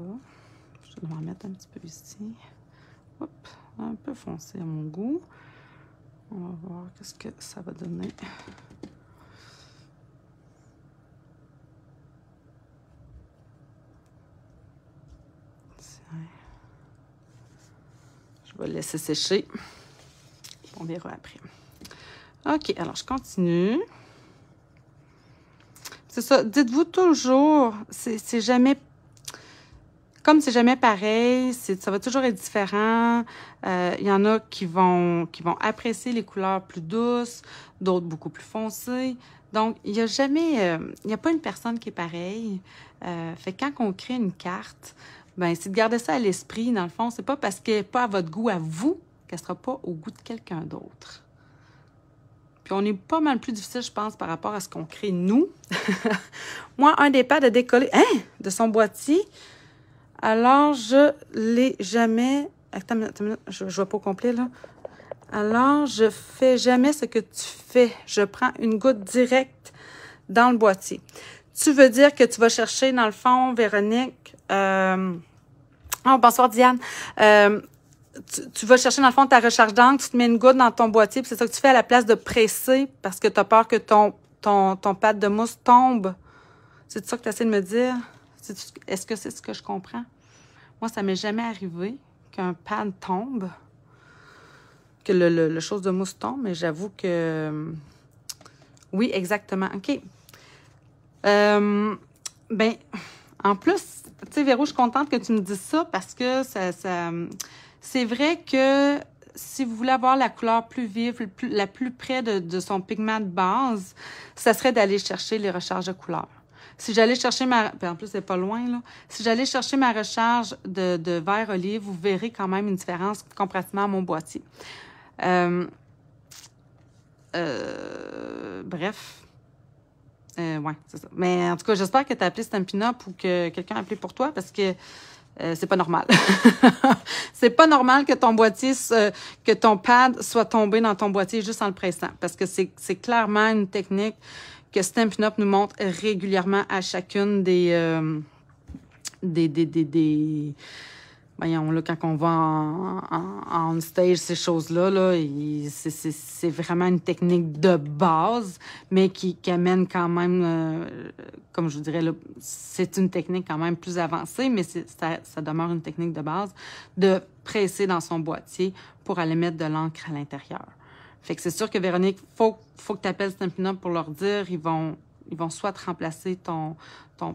Je vais en mettre un petit peu ici. Hop, un peu foncé à mon goût. On va voir qu'est-ce que ça va donner. Je vais le laisser sécher. On verra après. OK, alors je continue. C'est ça, dites-vous toujours, c'est jamais, comme c'est jamais pareil, ça va toujours être différent. Il y en a qui vont apprécier les couleurs plus douces, d'autres beaucoup plus foncées. Donc, il n'y a jamais, il n'y a pas une personne qui est pareille. Fait que quand on crée une carte, ben c'est de garder ça à l'esprit. Dans le fond, c'est pas parce qu'elle n'est pas à votre goût à vous qu'elle ne sera pas au goût de quelqu'un d'autre. Puis on est pas mal plus difficile, je pense, par rapport à ce qu'on crée nous. Moi, un des pads a décollé de son boîtier. Alors, je l'ai jamais... Attends une minute, je vois pas au complet, là. Alors, je fais jamais ce que tu fais. Je prends une goutte directe dans le boîtier. Tu veux dire que tu vas chercher, dans le fond, Véronique... Oh, bonsoir, Diane. Tu vas chercher, dans le fond, ta recharge d'encre, tu te mets une goutte dans ton boîtier, puis c'est ça que tu fais à la place de presser parce que tu as peur que ton pad de mousse tombe. C'est ça que tu essaies de me dire? Est-ce que c'est ce que je comprends? Moi, ça m'est jamais arrivé qu'un pad tombe, que le chose de mousse tombe, mais j'avoue que... Oui, exactement. OK. Ben, en plus, tu sais, Véro, je suis contente que tu me dises ça parce que c'est vrai que si vous voulez avoir la couleur plus vive, la plus près de son pigment de base, ça serait d'aller chercher les recharges de couleurs. Si j'allais chercher en plus, c'est pas loin, là. Si j'allais chercher ma recharge de vert olive, vous verrez quand même une différence comparativement à mon boîtier. Bref. Ouais, c'est ça. Mais en tout cas, j'espère que tu as appelé Stampin' Up ou que quelqu'un a appelé pour toi parce que c'est pas normal. C'est pas normal que ton boîtier, que ton pad soit tombé dans ton boîtier juste en le pressant parce que c'est clairement une technique que Stampin' Up nous montre régulièrement à chacune voyons, là, quand on va en stage, ces choses-là, là, c'est vraiment une technique de base, mais qui amène quand même, comme je vous dirais, là, c'est une technique quand même plus avancée, mais ça demeure une technique de base, de presser dans son boîtier pour aller mettre de l'encre à l'intérieur. Fait que c'est sûr que, Véronique, faut que tu appelles Stampin' Up pour leur dire, ils vont soit te remplacer ton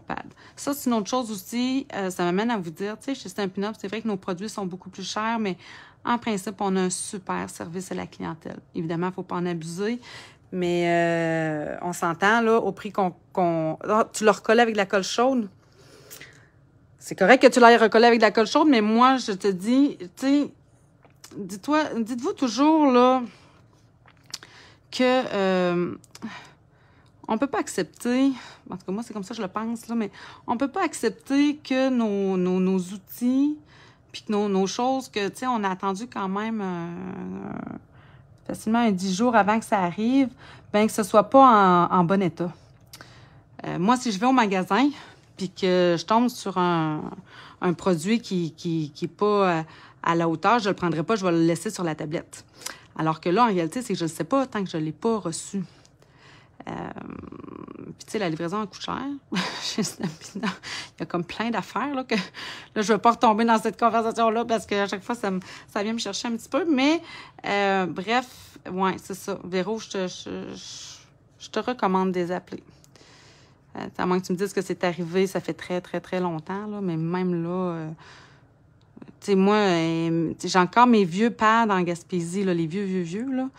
pad. Ça, c'est une autre chose aussi, ça m'amène à vous dire, tu sais, chez Stampin' Up, c'est vrai que nos produits sont beaucoup plus chers, mais en principe, on a un super service à la clientèle. Évidemment, il ne faut pas en abuser, mais on s'entend, là, au prix tu le recollais avec de la colle chaude. C'est correct que tu l'ailles recoller avec de la colle chaude, mais moi, je te dis, tu sais, dites-vous toujours, là, que... on peut pas accepter, en tout cas moi c'est comme ça que je le pense, là, mais on peut pas accepter que nos outils, puis que nos choses, que tu sais, on a attendu quand même facilement un 10 jours avant que ça arrive, bien que ce soit pas en bon état. Moi, si je vais au magasin, puis que je tombe sur un produit qui est pas à la hauteur, je le prendrai pas, je vais le laisser sur la tablette. Alors que là, en réalité, c'est que je ne sais pas tant que je l'ai pas reçu. Puis, tu sais, la livraison coûte cher. Chez Stampin' Up, il y a comme plein d'affaires, là, que là, je ne veux pas retomber dans cette conversation-là parce qu'à chaque fois, ça vient me chercher un petit peu. Mais, bref, ouais, c'est ça. Véro, je te recommande de les appeler. À moins que tu me dises que c'est arrivé, ça fait très, très, très longtemps, là, mais même là, tu sais, moi, j'ai encore mes vieux pads en Gaspésie, là, les vieux, là,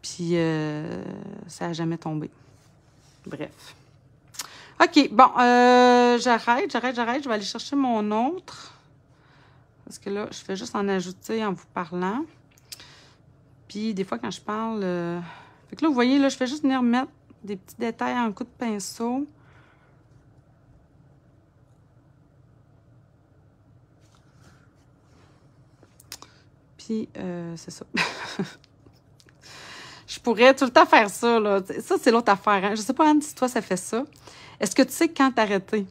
puis ça n'a jamais tombé. Bref. OK, bon, j'arrête. Je vais aller chercher mon autre. Parce que là, je fais juste en ajouter en vous parlant. Puis, des fois, quand je parle... Fait que là, vous voyez, là, je fais juste venir mettre des petits détails en coup de pinceau. Puis, c'est ça. Je pourrais tout le temps faire ça, là. Ça, c'est l'autre affaire, hein. Je sais pas, Anne, si toi, ça fait ça. Est-ce que tu sais quand t'arrêter? Tu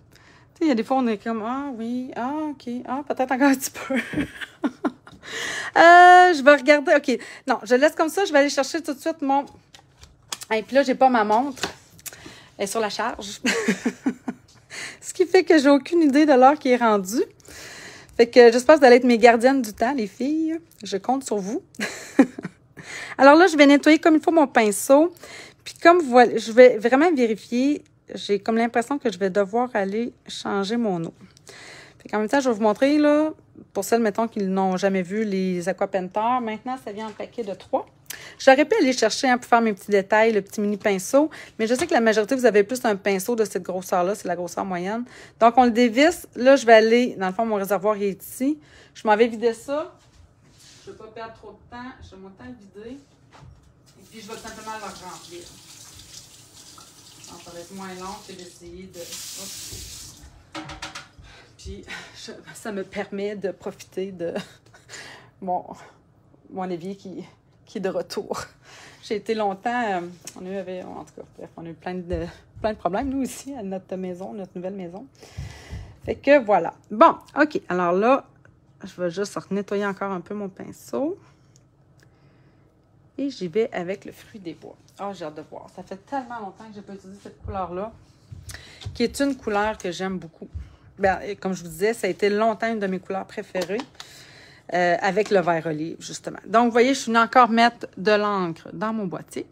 sais, il y a des fois, on est comme, ah oui, ah OK, ah peut-être encore un petit peu. Je vais regarder, OK. Non, je laisse comme ça, je vais aller chercher tout de suite mon... Et puis là, j'ai pas ma montre. Elle est sur la charge. Ce qui fait que j'ai aucune idée de l'heure qui est rendue. Fait que j'espère que vous allez être mes gardiennes du temps, les filles. Je compte sur vous. Alors là, je vais nettoyer comme il faut mon pinceau. Puis comme vous voyez, je vais vraiment vérifier. J'ai comme l'impression que je vais devoir aller changer mon eau. Fait qu'en même temps, je vais vous montrer, là, pour celles, mettons, qui n'ont jamais vu les Aquapainter. Maintenant, ça vient en paquet de 3. J'aurais pu aller chercher pour faire mes petits détails, le petit mini pinceau, mais je sais que la majorité, vous avez plus un pinceau de cette grosseur-là, c'est la grosseur moyenne. Donc, on le dévisse. Là, je vais aller, dans le fond, mon réservoir il est ici. Je m'en vais vider ça. Je ne veux pas perdre trop de temps. Je vais m'autant le vider. Et puis, je vais simplement le remplir. Alors, ça va être moins long que d'essayer de... Oups. Puis, ça me permet de profiter de mon évier qui est de retour. J'ai été longtemps... on a eu, en tout cas, bref, on a eu plein de problèmes, nous, ici, à notre maison, notre nouvelle maison. Fait que, voilà. Bon, OK. Alors là, je vais juste nettoyer encore un peu mon pinceau. Et j'y vais avec le fruit des bois. Ah, j'ai hâte de voir. Ça fait tellement longtemps que je n'ai pas utilisé cette couleur-là, qui est une couleur que j'aime beaucoup. Bien, comme je vous disais, ça a été longtemps une de mes couleurs préférées, avec le vert olive, justement. Donc, vous voyez, je suis venue encore mettre de l'encre dans mon boîtier.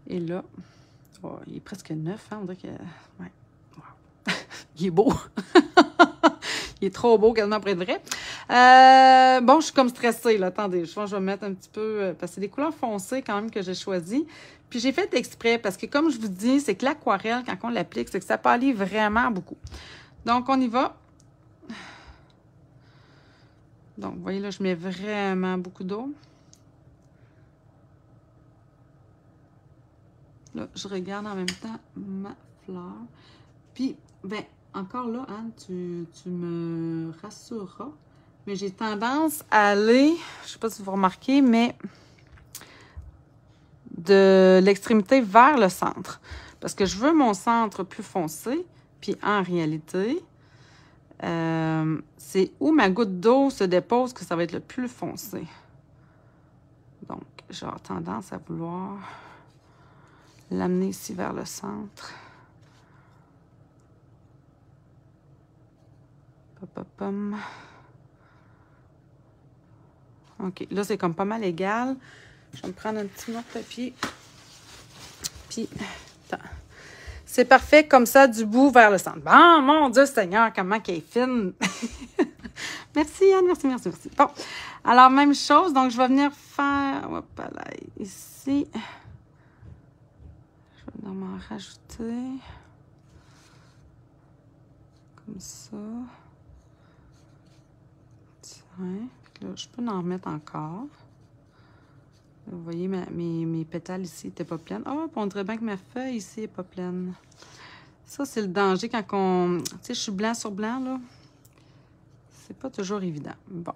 Et là, oh, il est presque neuf, hein? On dirait que... Ouais. Wow. Il est beau. Il est trop beau, quasiment près de vrai. Bon, je suis comme stressée, là. Attendez, je pense que je vais mettre un petit peu... parce que c'est des couleurs foncées, quand même, que j'ai choisies. Puis j'ai fait exprès, parce que, comme je vous dis, c'est que l'aquarelle, quand on l'applique, c'est que ça pâlit vraiment beaucoup. Donc, on y va. Donc, vous voyez, là, je mets vraiment beaucoup d'eau. Là, je regarde en même temps ma fleur. Puis, ben, encore là, Anne, tu me rassureras. Mais j'ai tendance à aller, je sais pas si vous remarquez, mais de l'extrémité vers le centre. Parce que je veux mon centre plus foncé. Puis, en réalité... c'est où ma goutte d'eau se dépose que ça va être le plus foncé. Donc, j'ai tendance à vouloir l'amener ici vers le centre. Pom. OK, là, c'est comme pas mal égal. Je vais me prendre un petit morceau de papier. Puis, attends. C'est parfait comme ça, du bout vers le centre. Bon, mon Dieu Seigneur, comment qu'elle est fine! Merci, Anne, merci. Bon, alors, même chose. Donc, je vais venir faire... Hop là, ici. Je vais m'en rajouter. Comme ça. Tiens. Là, je peux en remettre encore. Vous voyez, mes pétales ici n'étaient pas pleines. Oh, on dirait bien que ma feuille ici n'est pas pleine. Ça, c'est le danger quand on... Tu sais, je suis blanc sur blanc, là. C'est pas toujours évident. Bon,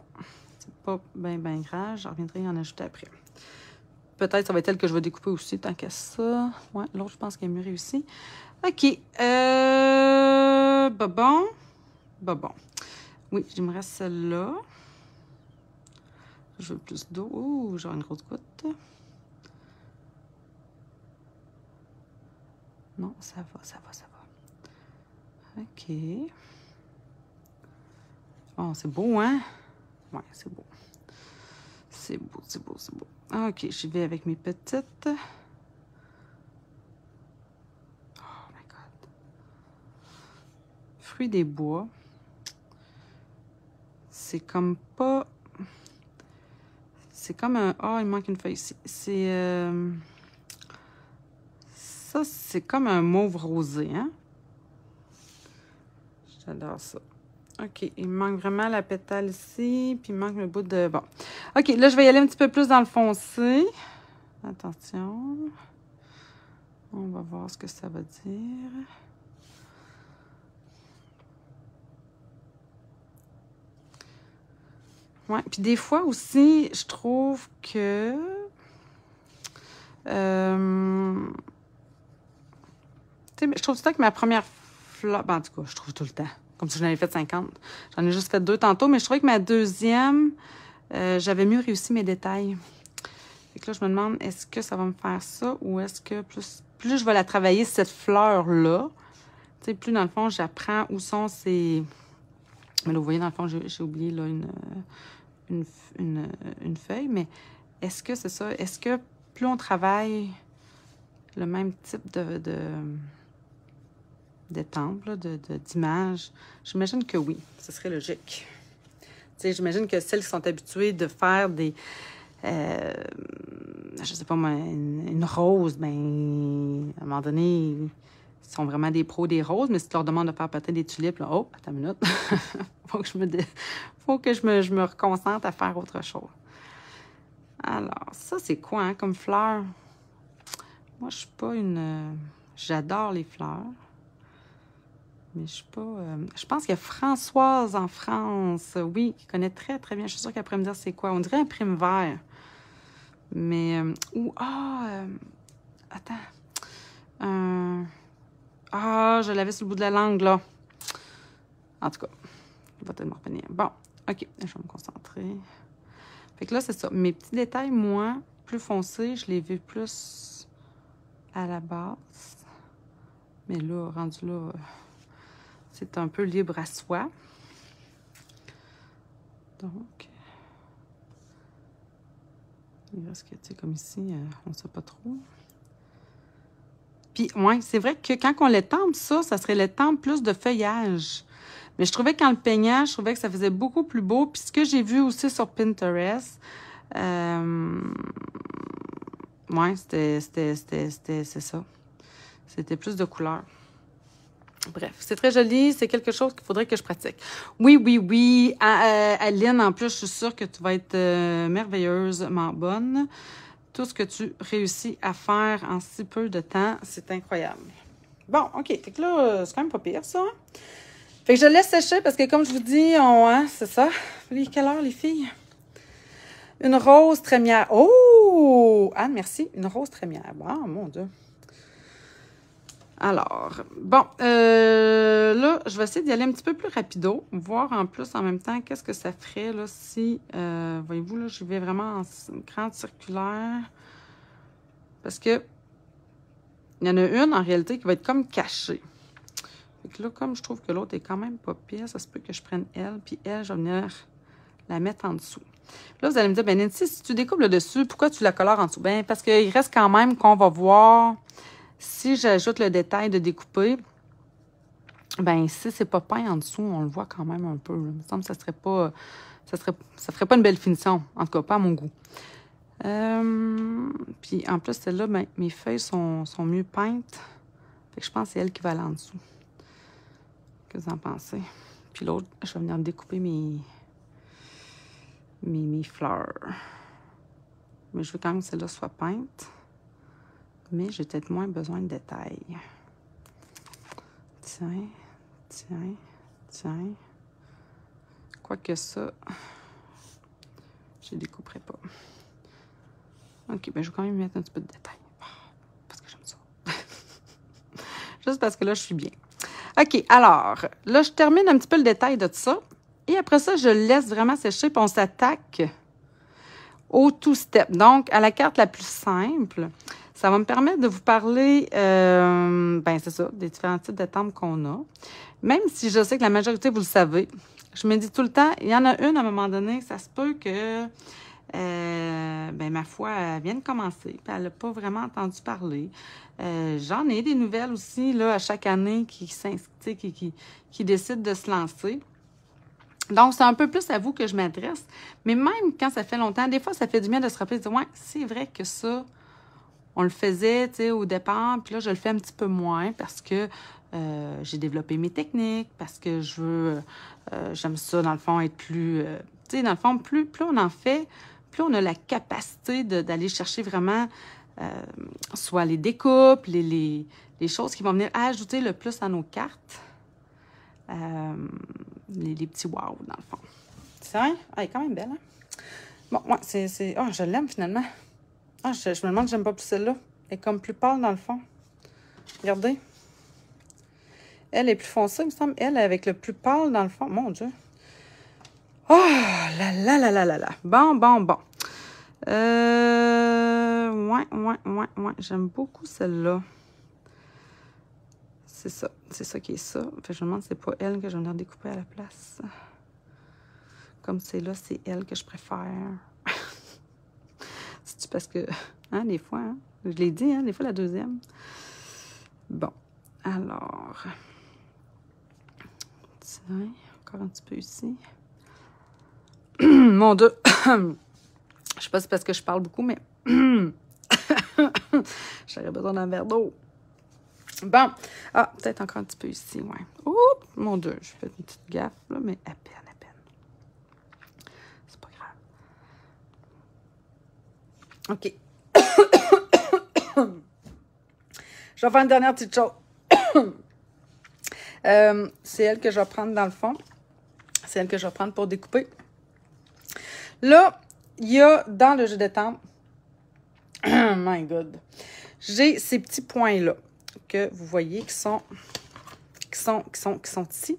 c'est pas bien grave. Je reviendrai en ajouter après. Peut-être ça va être elle que je vais découper aussi, tant qu'à ça. Ouais, l'autre, je pense qu'elle est mieux réussie. OK. Bon. Oui, il me reste celle-là. Je veux plus d'eau. Ouh, j'ai une grosse goutte. Non, ça va. OK. Oh, c'est beau, hein? Ouais, c'est beau. C'est beau. OK, j'y vais avec mes petites. Oh my God. Fruit des bois. C'est comme pas... C'est comme un... Oh, il manque une feuille ici. C'est... Ça, c'est comme un mauve rosé, hein? J'adore ça. OK, il me manque vraiment la pétale ici, puis il me manque le bout de... Bon. OK, là, je vais y aller un petit peu plus dans le foncé. Attention. On va voir ce que ça va dire. Ouais. Puis des fois aussi, je trouve que... je trouve tout le temps que ma première fleur... Ben, en tout cas, je trouve tout le temps. Comme si j'en avais fait 50. J'en ai juste fait 2 tantôt, mais je trouvais que ma deuxième, j'avais mieux réussi mes détails. Fait que là, je me demande, est-ce que ça va me faire ça ou est-ce que plus je vais la travailler, cette fleur-là, tu sais, plus dans le fond, j'apprends où sont ces... Mais là, vous voyez, dans le fond, j'ai oublié là, une feuille, mais est-ce que c'est ça? Est-ce que plus on travaille le même type d'étampe, d'image, j'imagine que oui, ce serait logique. Tu sais, j'imagine que celles qui sont habituées de faire des... je sais pas moi, une rose, ben à un moment donné, ils sont vraiment des pros des roses, mais si tu leur demandes de faire peut-être des tulipes, là, oh, attends une minute, faut que je me reconcentre à faire autre chose. Alors, ça, c'est quoi, hein, comme fleur? Moi, je suis pas une... j'adore les fleurs, mais je suis pas... je pense qu'il y a Françoise en France, oui, qui connaît très, très bien. Je suis sûre qu'elle pourrait me dire c'est quoi. On dirait un prime vert. Mais... attends. Je l'avais sur le bout de la langue, là. En tout cas, il va peut-être me revenir. Bon, OK, je vais me concentrer. Fait que là, c'est ça. Mes petits détails, moi, plus foncés, je les veux plus à la base. Mais là, rendu là, c'est un peu libre à soi. Donc, il reste que, tu sais, comme ici, on ne sait pas trop. Puis, ouais, c'est vrai que quand on l'étampe, ça serait l'étampe plus de feuillage. Mais je trouvais qu'en le peignant, je trouvais que ça faisait beaucoup plus beau. Puis ce que j'ai vu aussi sur Pinterest, ouais, c'est ça. C'était plus de couleurs. Bref, c'est très joli. C'est quelque chose qu'il faudrait que je pratique. Oui. Aline, en plus, je suis sûre que tu vas être merveilleusement bonne. Tout ce que tu réussis à faire en si peu de temps, c'est incroyable. Bon, OK. Fait que là, c'est quand même pas pire, ça. Fait que je laisse sécher parce que, comme je vous dis, c'est ça. Quelle heure, les filles? Une rose trémière. Oh! Anne, merci. Une rose trémière. Bon, mon Dieu. Alors, bon, là, je vais essayer d'y aller un petit peu plus rapido, voir en plus, en même temps, qu'est-ce que ça ferait, là, si, voyez-vous, là, je vais vraiment en grande circulaire, parce que il y en a une, en réalité, qui va être comme cachée. Fait que là, comme je trouve que l'autre est quand même pas pire, ça se peut que je prenne elle, puis elle, je vais venir la mettre en dessous. Là, vous allez me dire, ben Nancy, si tu découpes le dessus, pourquoi tu la colores en dessous? Ben, parce qu'il reste quand même qu'on va voir... Si j'ajoute le détail de découper, ben si c'est pas peint en dessous, on le voit quand même un peu. Il me semble que ça serait pas, ça ferait pas une belle finition. En tout cas, pas à mon goût. Puis en plus, celle-là, ben, mes feuilles sont mieux peintes. Fait que je pense que c'est elle qui va aller en dessous. Qu'est-ce que vous en pensez? Puis l'autre, je vais venir découper mes fleurs. Mais je veux quand même que celle-là soit peinte. Mais j'ai peut-être moins besoin de détails. Tiens. Quoique ça, je ne découperai pas. OK, ben je vais quand même mettre un petit peu de détails. Parce que j'aime ça. Juste parce que là, je suis bien. OK, alors, là, je termine un petit peu le détail de tout ça. Et après ça, je laisse vraiment sécher, puis on s'attaque au two-step. Donc, à la carte la plus simple... Ça va me permettre de vous parler, ben c'est ça, des différents types d'étampes qu'on a. Même si je sais que la majorité, vous le savez, je me dis tout le temps, il y en a une à un moment donné, ça se peut que, ben ma foi, elle vient de commencer, puis elle n'a pas vraiment entendu parler. J'en ai des nouvelles aussi, là, à chaque année qui décident de se lancer. Donc, c'est un peu plus à vous que je m'adresse. Mais même quand ça fait longtemps, des fois, ça fait du bien de se rappeler, de dire, ouais, c'est vrai que ça... On le faisait, tu sais, au départ, puis là, je le fais un petit peu moins parce que j'ai développé mes techniques, parce que je veux, j'aime ça, dans le fond, être plus, tu sais, dans le fond, plus on en fait, plus on a la capacité d'aller chercher vraiment, soit les découpes, les choses qui vont venir ajouter le plus à nos cartes, les petits wow, dans le fond. Tiens, elle est quand même belle, hein? Bon, ouais, c'est... Ah, je l'aime, finalement. Ah, je me demande si j'aime pas plus celle-là. Elle est comme plus pâle, dans le fond. Regardez. Elle est plus foncée, il me semble. Elle est avec le plus pâle, dans le fond. Mon Dieu. Oh, là, là, là, là, là, là. Bon, bon, bon. Ouais. J'aime beaucoup celle-là. C'est ça. C'est ça qui est ça. Fait que je me demande si c'est pas elle que je viens de découper à la place. Comme c'est là, c'est elle que je préfère. C'est-tu parce que... Hein, des fois, hein? Je l'ai dit, hein? Des fois, la deuxième. Bon. Alors... Tiens, encore un petit peu ici. Mon Dieu! Je sais pas si c'est parce que je parle beaucoup, mais... J'aurais besoin d'un verre d'eau. Bon. Ah, peut-être encore un petit peu ici, ouais. Oups! Mon Dieu, je fais une petite gaffe, là, mais à peine. C'est pas grave. OK. Je vais faire une dernière petite chose. C'est elle que je vais prendre dans le fond. C'est elle que je vais prendre pour découper. Là, il y a dans le jeu de temps, oh my God, j'ai ces petits points-là que vous voyez qui sont ici.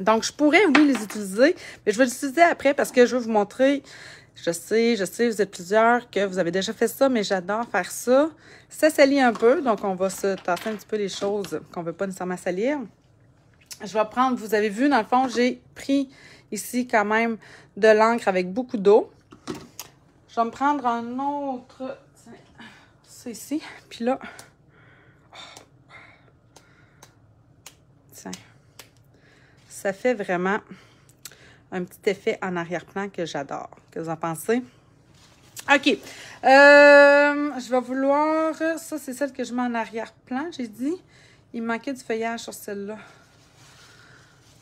Donc, je pourrais, oui, les utiliser, mais je vais les utiliser après parce que je veux vous montrer. Je sais, vous êtes plusieurs que vous avez déjà fait ça, mais j'adore faire ça. Ça salit un peu, donc on va se tasser un petit peu les choses qu'on ne veut pas nécessairement salir. Je vais prendre, vous avez vu, dans le fond, j'ai pris ici quand même de l'encre avec beaucoup d'eau. Je vais me prendre un autre, tiens, ça ici, puis là, tiens, ça fait vraiment un petit effet en arrière-plan que j'adore. Qu'est-ce que vous en pensez? OK. Je vais vouloir... Ça, c'est celle que je mets en arrière-plan, j'ai dit. Il me manquait du feuillage sur celle-là.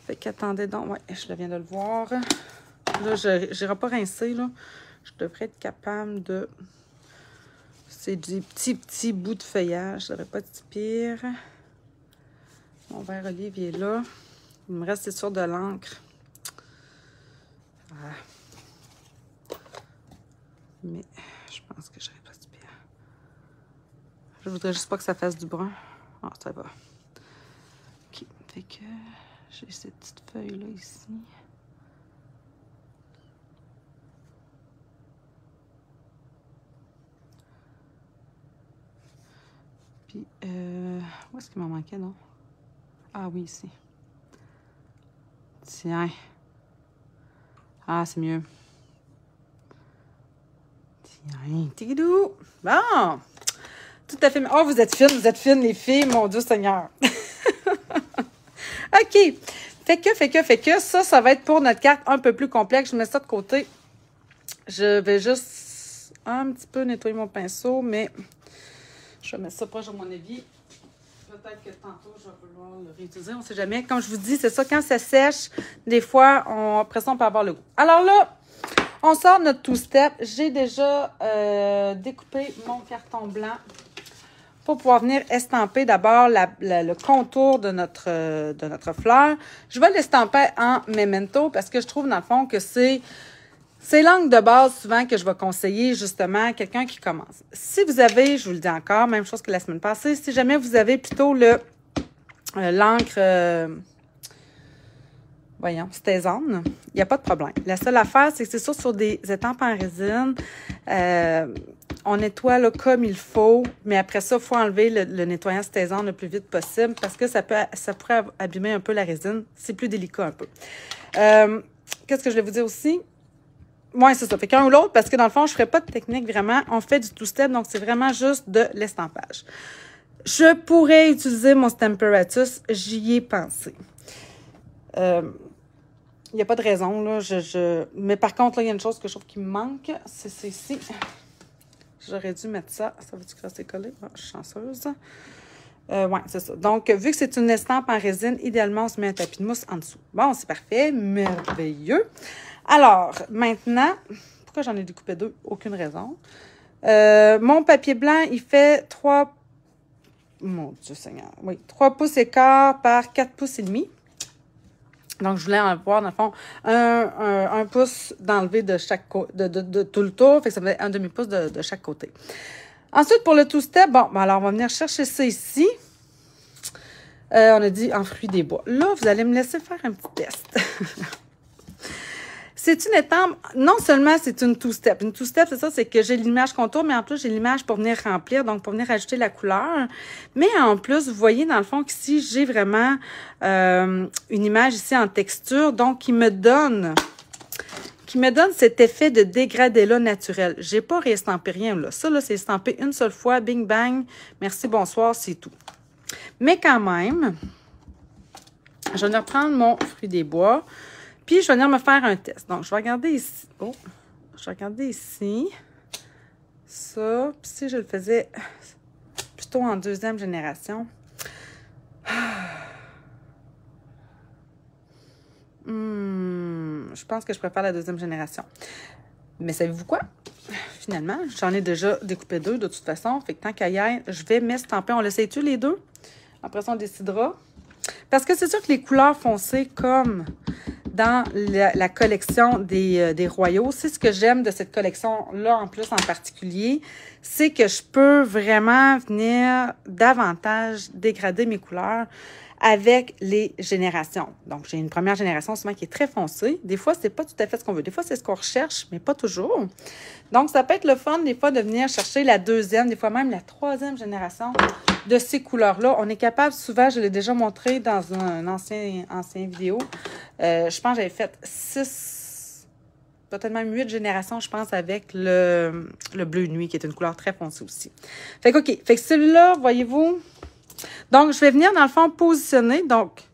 Fait qu'attendez donc. Ouais, je viens de le voir. Là, je n'irai pas rincer, là. Je devrais être capable de... C'est des petits bouts de feuillage. Ça devrait pas être pire. Mon verre olive est là. Il me reste, c'est sûr, de l'encre. Ah. Mais je pense que j'aurais pas du pire. Je voudrais juste pas que ça fasse du brun. Ah, ça va. OK. Fait que j'ai cette petite feuille-là ici. Puis, où est-ce qu'il m'en manquait, non? Ah oui, ici. Tiens. Ah, c'est mieux. Tiens, tidou. Bon. Tout à fait. Oh, vous êtes fines, les filles, mon Dieu Seigneur. OK. Fait que ça va être pour notre carte un peu plus complexe. Je mets ça de côté. Je vais juste un petit peu nettoyer mon pinceau, mais je vais mettre ça proche de mon évier. Peut-être que tantôt, je vais vouloir le réutiliser. On ne sait jamais. Comme je vous dis, c'est ça. Quand ça sèche, des fois, après ça, on peut avoir le goût. Alors là, on sort notre two-step. J'ai déjà découpé mon carton blanc pour pouvoir venir estamper d'abord le contour de notre fleur. Je vais l'estamper en memento parce que je trouve, dans le fond, que c'est l'angle de base souvent que je vais conseiller justement à quelqu'un qui commence. Si vous avez, je vous le dis encore, même chose que la semaine passée, si jamais vous avez plutôt l'encre, voyons, Stazone, il n'y a pas de problème. La seule affaire, c'est que c'est sûr sur des étampes en résine, on nettoie là, comme il faut, mais après ça, il faut enlever le nettoyant Stazone le plus vite possible parce que ça pourrait abîmer un peu la résine. C'est plus délicat un peu. Qu'est-ce que je vais vous dire aussi? Oui, c'est ça. Fait qu'un ou l'autre, parce que dans le fond, je ne ferai pas de technique vraiment. On fait du two-step, donc c'est vraiment juste de l'estampage. Je pourrais utiliser mon Stamparatus. J'y ai pensé. Il n'y a pas de raison, là. Mais par contre, là, il y a une chose que je trouve qui me manque. C'est ici. J'aurais dû mettre ça. Ça va-tu crasser collé? Ah, je suis chanceuse. Oui, c'est ça. Donc, vu que c'est une estampe en résine, idéalement, on se met un tapis de mousse en dessous. Bon, c'est parfait. Merveilleux. Alors, maintenant, pourquoi j'en ai découpé deux? Aucune raison. Mon papier blanc, il fait 3... Mon Dieu Seigneur. Oui, 3 pouces et quart par 4 pouces et demi. Donc, je voulais en avoir, dans le fond, un pouce d'enlever de chaque côté, de tout le tour. Fait que ça fait un demi-pouce de chaque côté. Ensuite, pour le two-step, bon, alors, on va venir chercher ça ici. On a dit en fruits des bois. Là, vous allez me laisser faire un petit test. C'est une étampe, non seulement c'est une two-step. Une two-step, c'est ça, c'est que j'ai l'image contour, mais en plus, j'ai l'image pour venir remplir, donc pour venir ajouter la couleur. Mais en plus, vous voyez dans le fond qu'ici, j'ai vraiment une image ici en texture, donc qui me donne cet effet de dégradé-là naturel. J'ai pas réestampé rien, là. Ça, là, c'est estampé une seule fois, bing, bang, merci, bonsoir, c'est tout. Mais quand même, je vais venir prendre mon fruit des bois. Puis, je vais venir me faire un test. Donc, je vais regarder ici. Oh, je vais regarder ici. Ça. Puis, si je le faisais plutôt en deuxième génération. Je pense que je préfère la deuxième génération. Mais savez-vous quoi? Finalement, j'en ai déjà découpé 2 de toute façon. Fait que tant qu'à y être, je vais m'estamper. On l'essaye-tu les 2? Après ça, on décidera. Parce que c'est sûr que les couleurs foncées, comme dans la collection des royaux, c'est ce que j'aime de cette collection-là en plus en particulier, c'est que je peux vraiment venir davantage dégrader mes couleurs avec les générations. Donc, j'ai une première génération souvent qui est très foncée. Des fois, c'est pas tout à fait ce qu'on veut. Des fois, c'est ce qu'on recherche, mais pas toujours. Donc, ça peut être le fun, des fois, de venir chercher la deuxième, des fois même la troisième génération de ces couleurs-là. On est capable, souvent, je l'ai déjà montré dans un ancien vidéo. Je pense que j'avais fait 6, peut-être même 8 générations, je pense, avec le bleu nuit, qui est une couleur très foncée aussi. Fait que, OK. Fait que celui-là, voyez-vous... Donc, je vais venir, dans le fond, positionner. Donc,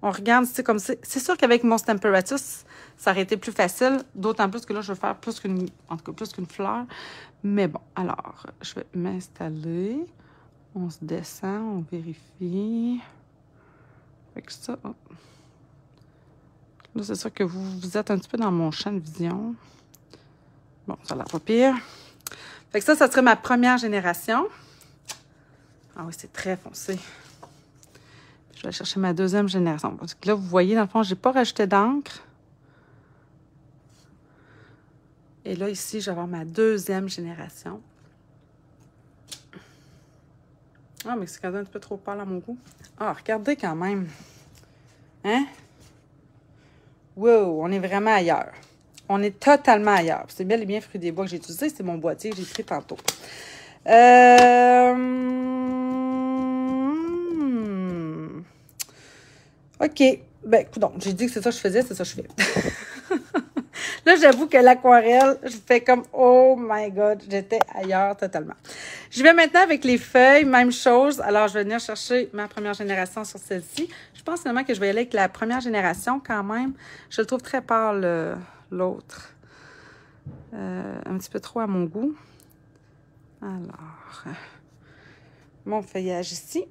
on regarde ici comme ça. C'est sûr qu'avec mon Stamparatus, ça aurait été plus facile. D'autant plus que là, je vais faire plus qu'une fleur. Mais bon, alors, je vais m'installer. On se descend, on vérifie. Fait que ça, hop. Là, c'est sûr que vous êtes un petit peu dans mon champ de vision. Bon, ça a l'air pas pire. Fait que ça serait ma première génération. Ah oui, c'est très foncé. Je vais aller chercher ma deuxième génération. Parce que là, vous voyez, dans le fond, je n'ai pas rajouté d'encre. Et là, ici, je vais avoir ma deuxième génération. Ah, mais c'est quand même un peu trop pâle à mon goût. Ah, regardez quand même. Hein? Wow, on est vraiment ailleurs. On est totalement ailleurs. C'est bel et bien fruits des bois que j'ai utilisé. C'est mon boîtier que j'ai pris tantôt. OK. Ben, écoute, j'ai dit que c'est ça que je faisais, c'est ça que je fais. Là, j'avoue que l'aquarelle, je fais comme, oh my God, j'étais ailleurs totalement. Je vais maintenant avec les feuilles, même chose. Alors, je vais venir chercher ma première génération sur celle-ci. Je pense finalement que je vais y aller avec la première génération quand même. Je le trouve très pâle, l'autre. Un petit peu trop à mon goût. Alors, mon feuillage ici.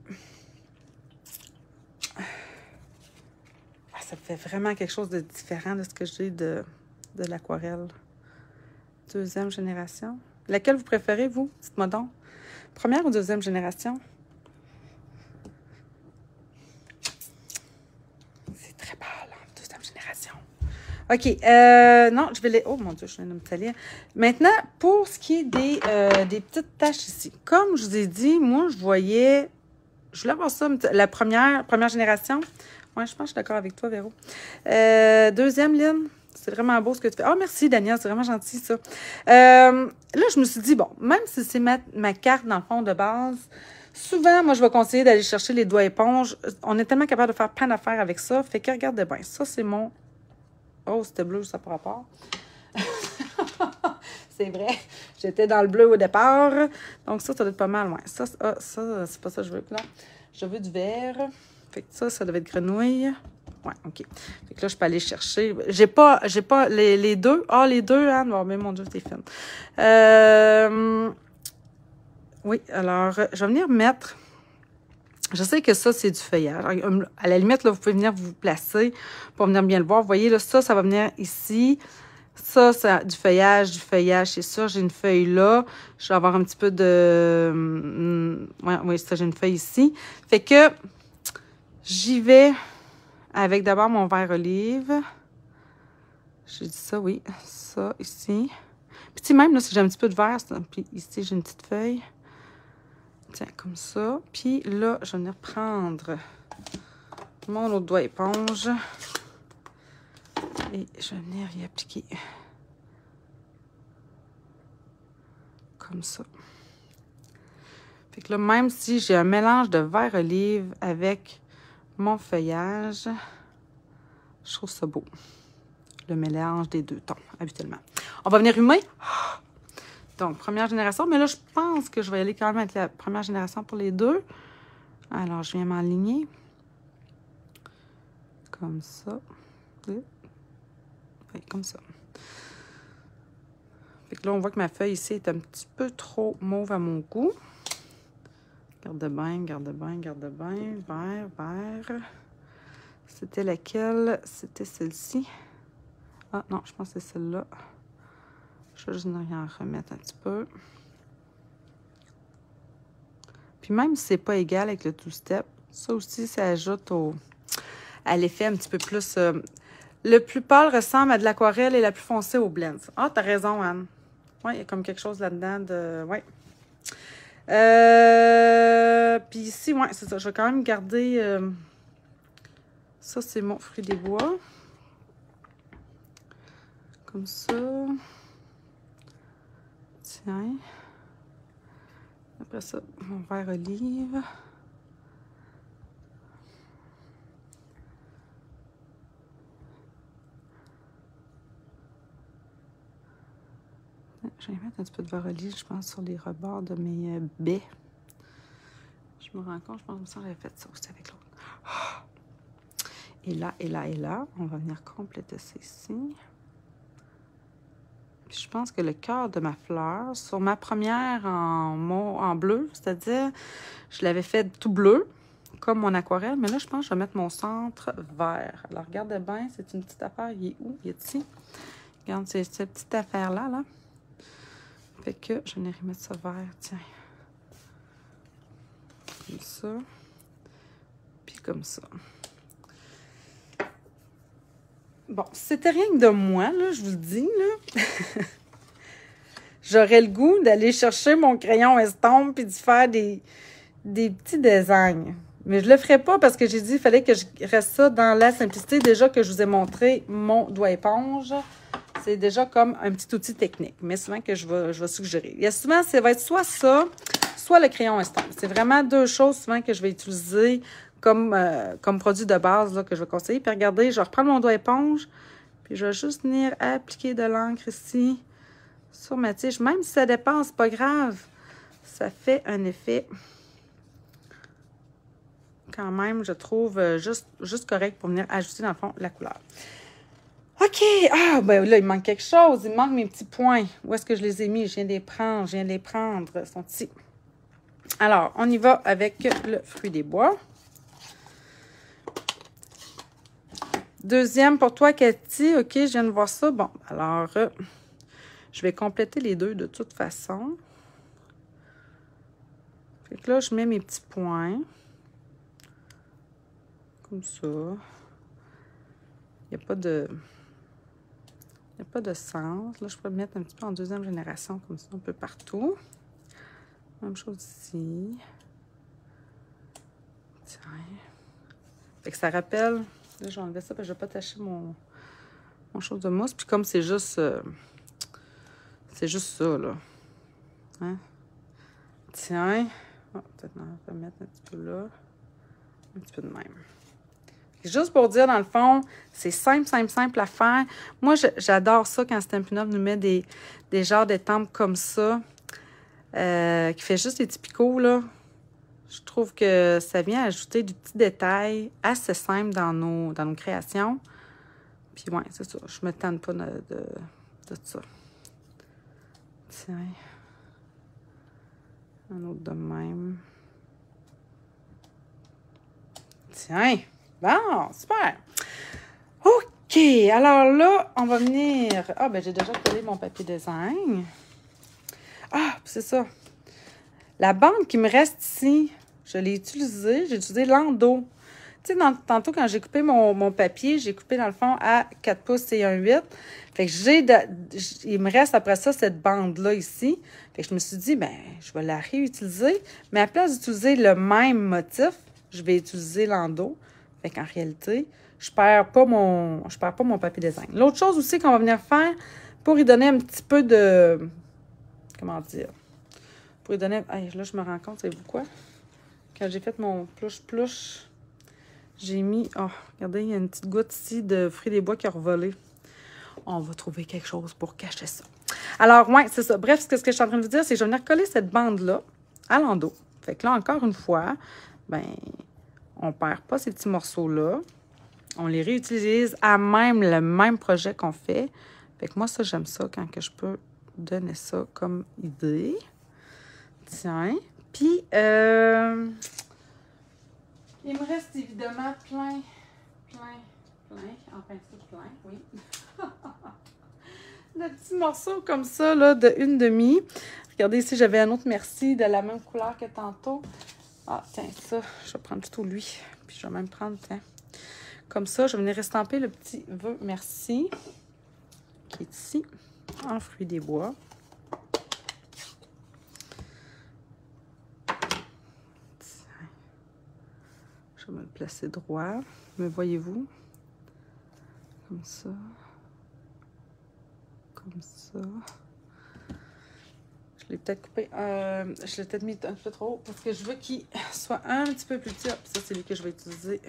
Ça fait vraiment quelque chose de différent de ce que j'ai de l'aquarelle. Deuxième génération. Laquelle vous préférez, vous? Dites-moi donc. Première ou deuxième génération? C'est très pâle, deuxième génération. OK. Non, je vais les... Oh, mon Dieu, je viens de me salir. Maintenant, pour ce qui est des petites taches ici. Comme je vous ai dit, moi, je voulais avoir ça, la première génération. Oui, je pense que je suis d'accord avec toi, Véro. Deuxième, Lynn, c'est vraiment beau ce que tu fais. Ah, merci, Daniel, c'est vraiment gentil, ça. Là, je me suis dit, bon, même si c'est ma carte, dans le fond, de base, souvent, moi, je vais conseiller d'aller chercher les doigts éponges. On est tellement capable de faire plein d'affaires avec ça. Fait que, regardez bien, ça, c'est mon... Oh, c'était bleu, ça par rapport. C'est vrai, j'étais dans le bleu au départ. Donc, ça doit être pas mal, ouais. Ça, c'est pas ça que je veux, là. Je veux du vert. Fait que ça devait être grenouille. Ouais, OK. Fait que là, je peux aller chercher. J'ai pas les deux. Ah, les deux, Anne. Oh, mais mon Dieu, t'es fine. Oui, alors, je vais venir mettre... Je sais que ça, c'est du feuillage. À la limite, là, vous pouvez venir vous placer pour venir bien le voir. Vous voyez, là, ça va venir ici. Ça, c'est du feuillage, c'est sûr. J'ai une feuille là. Je vais avoir un petit peu de... Oui, ça, j'ai une feuille ici. Fait que... J'y vais avec d'abord mon vert olive. J'ai dit ça, oui. Ça, ici. Puis, tu sais, même là, si j'ai un petit peu de vert, puis ici, j'ai une petite feuille. Tiens, comme ça. Puis là, je vais venir prendre mon autre doigt éponge. Et je vais venir y appliquer. Comme ça. Fait que là, même si j'ai un mélange de vert olive avec mon feuillage, je trouve ça beau. Le mélange des deux tons, habituellement. On va venir humer. Donc, première génération. Mais là, je pense que je vais aller quand même avec la première génération pour les deux. Alors, je viens m'aligner. Comme ça. Oui, comme ça. Fait que là, on voit que ma feuille ici est un petit peu trop mauve à mon goût. Garde bien, garde bien, garde bien. Vert, vert. C'était laquelle? C'était celle-ci. Ah non, je pense que c'est celle-là. Je vais juste en remettre un petit peu. Puis même si c'est pas égal avec le two-step, ça aussi, ça ajoute à l'effet un petit peu plus... le plus pâle ressemble à de l'aquarelle et la plus foncée au blend. Ah, t'as raison, Anne. Oui, il y a comme quelque chose là-dedans de... Oui. Puis ici, ouais, c'est ça. Je vais quand même garder... ça, c'est mon fruit des bois. Comme ça. Tiens. Après ça, mon vert olive. Je vais mettre un petit peu de vert olive, je pense, sur les rebords de mes baies. Je me rends compte, je pense que ça j'avais fait ça aussi avec l'autre. Et là, et là, et là, on va venir compléter ça ici. Puis je pense que le cœur de ma fleur, sur ma première en bleu, c'est-à-dire, je l'avais fait tout bleu, comme mon aquarelle, mais là, je pense que je vais mettre mon centre vert. Alors, regardez bien, c'est une petite affaire, il est où? Il est ici. Regarde, c'est cette petite affaire-là, là. Fait que je vais remettre ça vert, tiens. Comme ça. Puis comme ça. Bon, c'était rien que de moi, là, je vous le dis, là. J'aurais le goût d'aller chercher mon crayon estompe puis de faire des petits designs. Mais je le ferai pas parce que j'ai dit qu'il fallait que je reste ça dans la simplicité. Déjà que je vous ai montré mon doigt éponge, c'est déjà comme un petit outil technique. Mais souvent que je vais suggérer. Il y a souvent, ça va être soit ça, soit le crayon estompe. C'est vraiment deux choses souvent que je vais utiliser comme produit de base là, que je vais conseiller. Puis regardez, je vais reprendre mon doigt éponge, puis je vais juste venir appliquer de l'encre ici sur ma tige. Même si ça dépasse, pas grave. Ça fait un effet quand même, je trouve, juste correct pour venir ajouter dans le fond la couleur. OK! Ah, ben là, il manque quelque chose. Il manque mes petits points. Où est-ce que je les ai mis? Je viens de les prendre. Ils sont ici. Alors, on y va avec le fruit des bois. Deuxième pour toi, Cathy. OK, je viens de voir ça. Bon, alors, je vais compléter les deux de toute façon. Fait que là, je mets mes petits points. Comme ça. Il n'y a pas de sens. Là, je peux le mettre un petit peu en deuxième génération, comme ça, un peu partout. Même chose ici. Tiens. Fait que ça rappelle... Là, je vais enlever ça parce que je ne vais pas tacher mon chose de mousse. Puis comme c'est juste ça, là. Hein? Tiens. Oh, peut-être on va mettre un petit peu là. Un petit peu de même. Juste pour dire, dans le fond, c'est simple, simple, simple à faire. Moi, j'adore ça quand Stampin' Up! Nous met des genres d'étampes comme ça, qui fait juste des petits picots, là. Je trouve que ça vient ajouter du petit détail assez simple dans nos créations. Puis, ouais, c'est ça. Je me tente pas de ça. Tiens. Un autre de même. Tiens. Bon, super. OK. Alors là, on va venir... Ah, ben j'ai déjà collé mon papier design. Ah, c'est ça. La bande qui me reste ici, je l'ai utilisée. J'ai utilisé l'endos. Tu sais, tantôt, quand j'ai coupé mon papier, j'ai coupé, dans le fond, à 4 pouces et 1,8. Fait que il me reste, après ça, cette bande-là ici. Fait que je me suis dit, ben, je vais la réutiliser. Mais à la place d'utiliser le même motif, je vais utiliser l'endos. Fait qu'en réalité, je perds pas mon papier design. L'autre chose aussi qu'on va venir faire, pour y donner un petit peu de... Comment dire? Pour y donner... Hey, là, je me rends compte, savez-vous quoi? Quand j'ai fait mon plush, j'ai mis... Oh, regardez, il y a une petite goutte ici de fruits des bois qui a revolé. On va trouver quelque chose pour cacher ça. Alors, ouais, c'est ça. Bref, ce que je suis en train de vous dire, c'est que je vais venir coller cette bande-là à l'endos. Fait que là, encore une fois, ben, on perd pas ces petits morceaux-là. On les réutilise à même le même projet qu'on fait. Fait que moi, ça, j'aime ça quand que je peux donner ça comme idée. Tiens. Puis, il me reste évidemment plein, en pinceau plein, oui. De petits morceaux comme ça, là, de 1/2. Regardez ici, j'avais un autre merci de la même couleur que tantôt. Ah, tiens, ça, je vais prendre plutôt lui. Puis je vais même prendre, tiens. Comme ça, je vais venir estamper le petit vœu merci qui est ici, en fruits des bois. Tiens. Je vais me le placer droit. Me voyez-vous? Comme ça. Comme ça. Je l'ai peut-être coupé. Je l'ai peut-être mis un peu trop haut parce que je veux qu'il soit un petit peu plus petit. Ça, c'est lui que je vais utiliser.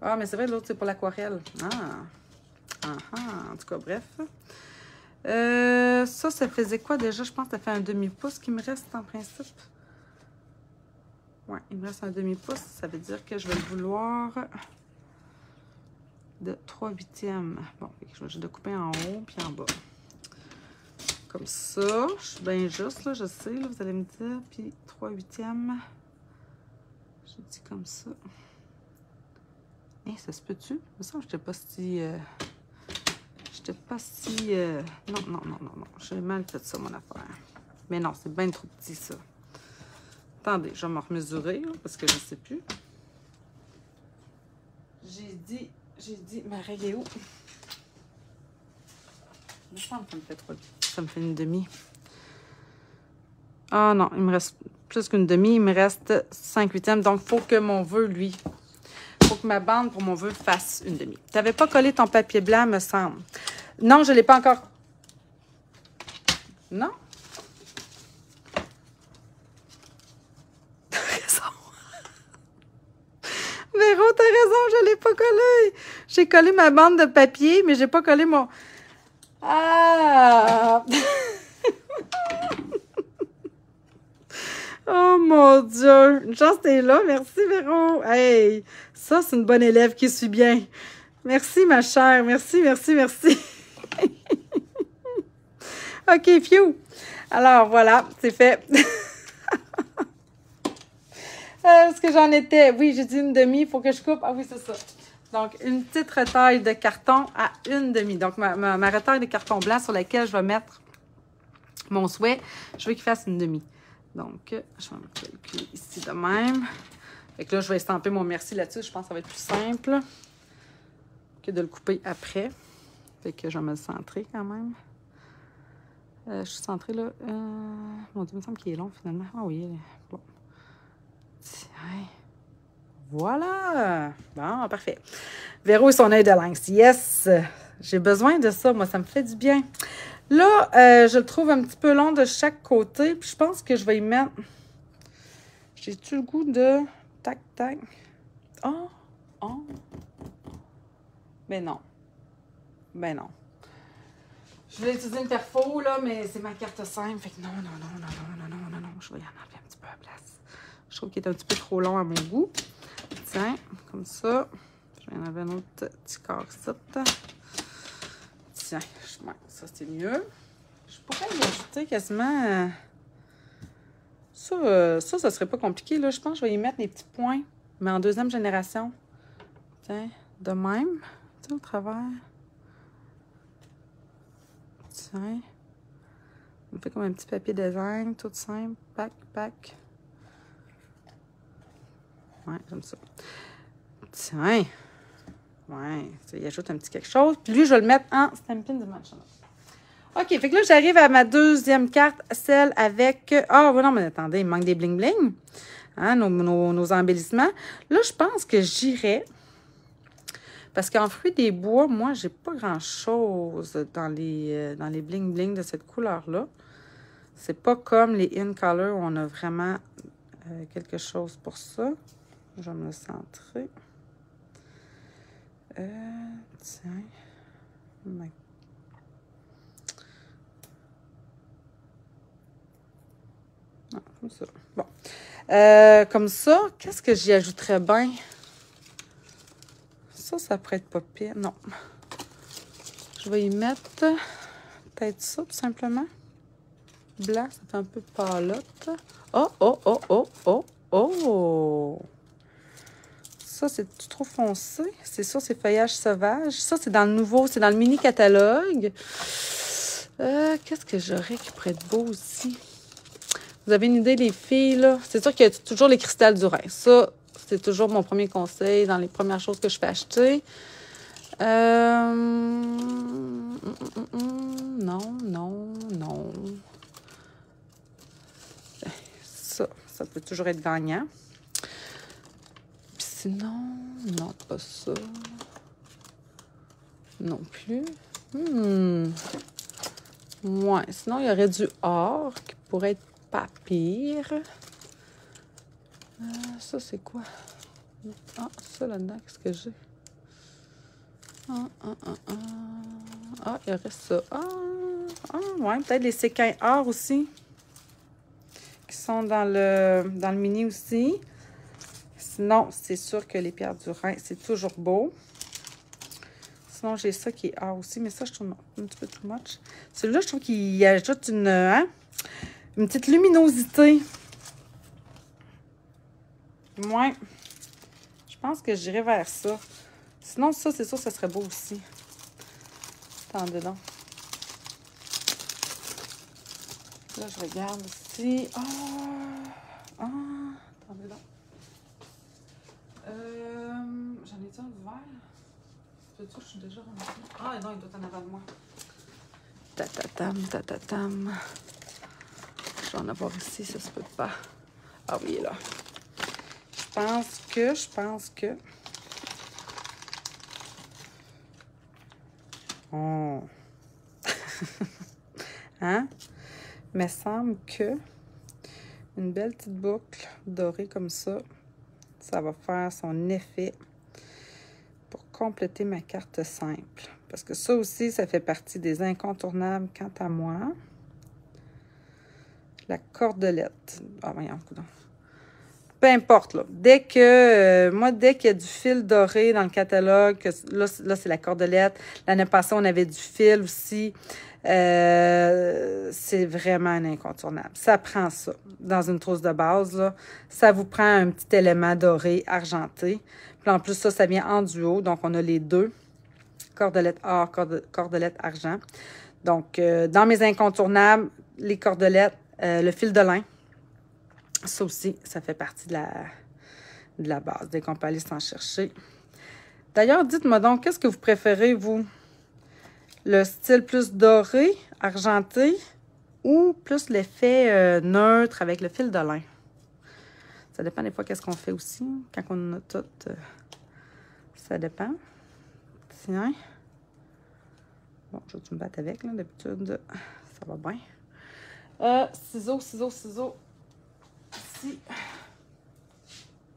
Ah, mais c'est vrai, l'autre, c'est pour l'aquarelle. En tout cas, bref. Ça faisait quoi déjà? Je pense que ça fait un demi-pouce qui me reste en principe. Ouais, il me reste un demi-pouce. Ça veut dire que je vais le vouloir de 3/8. Bon, je vais couper en haut puis en bas. Comme ça. Je suis bien juste, là, je sais, là, vous allez me dire. Puis 3/8. Je dis comme ça. Eh, ça se peut-tu? Il me semble que j'étais pas si... Non. J'ai mal fait ça, mon affaire. Mais non, c'est bien trop petit, ça. Attendez, je vais me remesurer, là, parce que je ne sais plus. J'ai dit, ma règle est où? Il me semble que ça me fait 3. Ça me fait 1/2. Ah non, il me reste plus qu'1/2. Il me reste 5/8. Donc, il faut que mon vœu, lui... Il faut que ma bande pour mon vœu fasse 1/2. Tu n'avais pas collé ton papier blanc, me semble. Non, je ne l'ai pas encore. Non? T'as raison. Véro, t'as raison, je ne l'ai pas collé. J'ai collé ma bande de papier, mais je n'ai pas collé mon... Ah! Oh mon Dieu! Une chance t'es là. Merci, Véro. Hey! Ça, c'est une bonne élève qui suit bien. Merci, ma chère. Merci. OK, phew! Alors, voilà, c'est fait. Est-ce que j'en étais? Oui, j'ai dit 1/2. Il faut que je coupe. Ah oui, c'est ça. Donc, une petite retaille de carton à 1/2. Donc, ma retaille de carton blanc sur laquelle je vais mettre mon souhait, je veux qu'il fasse 1/2. Donc, je vais me calculer ici de même. Fait que là, je vais estamper mon merci là-dessus. Je pense que ça va être plus simple que de le couper après. Fait que je vais me le centrer quand même. Je suis centrée là. Mon Dieu, il me semble qu'il est long finalement. Ah oui, bon. Tiens. Voilà! Bon, parfait. Véro et son œil de lynx. Yes! J'ai besoin de ça. Moi, ça me fait du bien. Là, je le trouve un petit peu long de chaque côté. Puis je pense que je vais y mettre... J'ai-tu le goût de... Tac, tac. Oh! Ben non. Je voulais utiliser une perfo, là, mais c'est ma carte simple. Fait que non. Je vais y en enlever un petit peu à la place. Je trouve qu'il est un petit peu trop long à mon goût. Tiens, comme ça. Je vais en enlever un autre petit corps ici. Tiens, ça c'est mieux. Je pourrais y ajouter quasiment... Ça serait pas compliqué, là. Je pense que je vais y mettre des petits points, mais en 2e génération. Tiens, de même. Tu sais, au travers. Tiens. On fait comme un petit papier design, tout simple. Pac. Ouais, comme ça. Tiens. Ouais, ça y ajoute un petit quelque chose. Puis lui, je vais le mettre en Stampin' Dimensional. OK, fait que là, j'arrive à ma deuxième carte, celle avec... Ah, oui, non, mais attendez, il me manque des bling-bling. Hein, nos embellissements. Là, je pense que j'irais... Parce qu'en fruits des bois, moi, j'ai pas grand-chose dans les bling-bling de cette couleur-là. C'est pas comme les In Color où on a vraiment quelque chose pour ça. Je vais me le centrer. Tiens. Non, comme ça. Bon. Comme ça, qu'est-ce que j'y ajouterais bien? Ça pourrait être pas pire. Non. Je vais y mettre peut-être ça, tout simplement. Blanc, ça fait un peu pâlotte. Oh, oh, oh, oh, oh, oh! Ça, c'est trop foncé. C'est ça, c'est feuillage sauvage. Ça, c'est dans le nouveau, c'est dans le mini-catalogue. Qu'est-ce que j'aurais qui pourrait être beau aussi? Vous avez une idée, les filles, là? C'est sûr qu'il y a toujours les cristals du Rhin. Ça, c'est toujours mon premier conseil dans les premières choses que je fais acheter. Non, non, non. Ça peut toujours être gagnant. Puis sinon, non, pas ça. Non plus. Ouais, sinon, il y aurait du or qui pourrait être pas pire. Ça, c'est quoi? Ah, ça là-dedans, qu'est-ce que j'ai? Ah, il y aurait ça. Ouais, peut-être les séquins or aussi. Qui sont dans le mini aussi. Sinon, c'est sûr que les pierres du Rhin, c'est toujours beau. Sinon, j'ai ça qui est or aussi, mais ça, je trouve un petit peu too much. Celui-là, je trouve qu'il ajoute une petite luminosité. Ouais. Je pense que j'irai vers ça. Sinon, ça, c'est sûr, ça serait beau aussi. Attendez donc. Là, je regarde ici. Attendez donc. J'en ai-tu un vert? Peux-tu que je suis déjà ramassée? Ah, non, il doit en avoir de moi. Tatatam. Je vais en avoir ici, ça se peut pas. Ah oui, il est là. Je pense que... Oh. Hein? Mais semble que une belle petite boucle dorée comme ça, ça va faire son effet pour compléter ma carte simple. Parce que ça aussi, ça fait partie des incontournables quant à moi. La cordelette. Ah, voyons, coudonc. Peu importe, là. Dès qu'il y a du fil doré dans le catalogue, là c'est la cordelette. L'année passée, on avait du fil aussi. C'est vraiment un incontournable. Ça prend ça dans une trousse de base, là. Ça vous prend un petit élément doré, argenté. Puis en plus, ça vient en duo. Donc, on a les deux. Cordelette or, cordelette argent. Donc, dans mes incontournables, les cordelettes, le fil de lin. Ça aussi, ça fait partie de la base, dès qu'on peut aller s'en chercher. D'ailleurs, dites-moi donc, qu'est-ce que vous préférez, vous? Le style plus doré, argenté, ou plus l'effet neutre avec le fil de lin? Ça dépend des fois qu'est-ce qu'on fait aussi. Quand on a tout, ça dépend. Tiens. Bon, je vais me battre avec, là, d'habitude. Ça va bien. Ciseaux. Ici.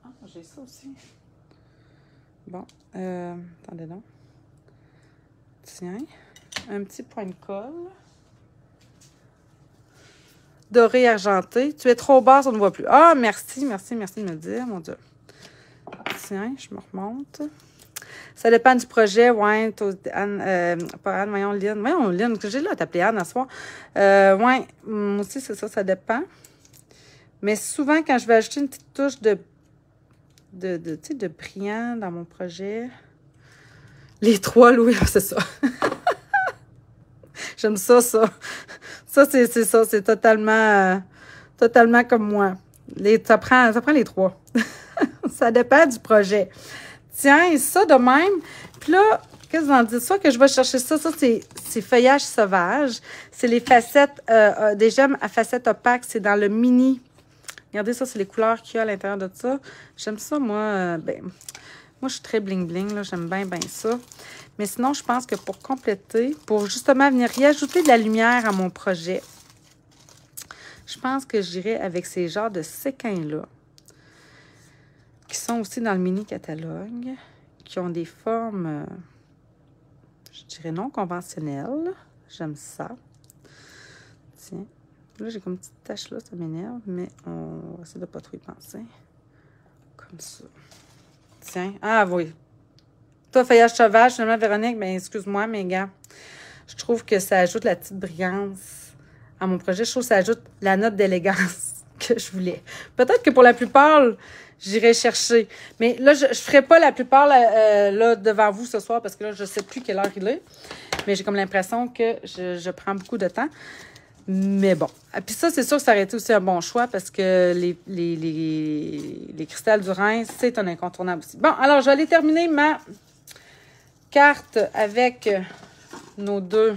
Ah, j'ai ça aussi. Bon, attendez donc. Tiens, un petit point de colle. Doré argenté. Tu es trop basse, on ne voit plus. Ah, merci de me dire, mon Dieu. Tiens, je me remonte. Ça dépend du projet, ouais. Anne, pas Anne, voyons, Lynn. Voyons, Lynn, que j'ai là à t'appeler Anne à soir. Ouais, moi aussi, c'est ça dépend. Mais souvent, quand je vais ajouter une petite touche de brillant dans mon projet, les trois, Louis, c'est ça. J'aime ça. Ça, c'est ça. C'est totalement comme moi. Ça prend les trois. Ça dépend du projet. tiens ça de même. Puis là, qu'est-ce que vous en dites ça? Que je vais chercher ça. Ça, c'est feuillage sauvage. C'est les facettes, des gemmes à facettes opaques. C'est dans le mini. Regardez ça, c'est les couleurs qu'il y a à l'intérieur de ça. J'aime ça, moi. Moi, je suis très bling-bling, là. J'aime bien ça. Mais sinon, je pense que pour compléter, pour justement venir y ajouter de la lumière à mon projet, je pense que j'irai avec ces genres de séquins-là, qui sont aussi dans le mini-catalogue, qui ont des formes, je dirais, non conventionnelles. J'aime ça. Tiens. Là, j'ai comme une petite tache là, ça m'énerve, mais on va essayer de ne pas trop y penser. Comme ça. Tiens. Ah oui. Toi, feuillage sauvage, finalement, Véronique, bien, excuse-moi, mais gars, je trouve que ça ajoute la petite brillance à mon projet. Je trouve que ça ajoute la note d'élégance que je voulais. Peut-être que pour la plupart, j'irai chercher. Mais là, je ne ferai pas la plupart là, devant vous ce soir parce que là, je ne sais plus quelle heure il est. Mais j'ai comme l'impression que je prends beaucoup de temps. Mais bon. Puis ça, c'est sûr que ça aurait été aussi un bon choix parce que les cristals du Rhin, c'est un incontournable aussi. Bon, alors, je vais aller terminer ma carte avec nos deux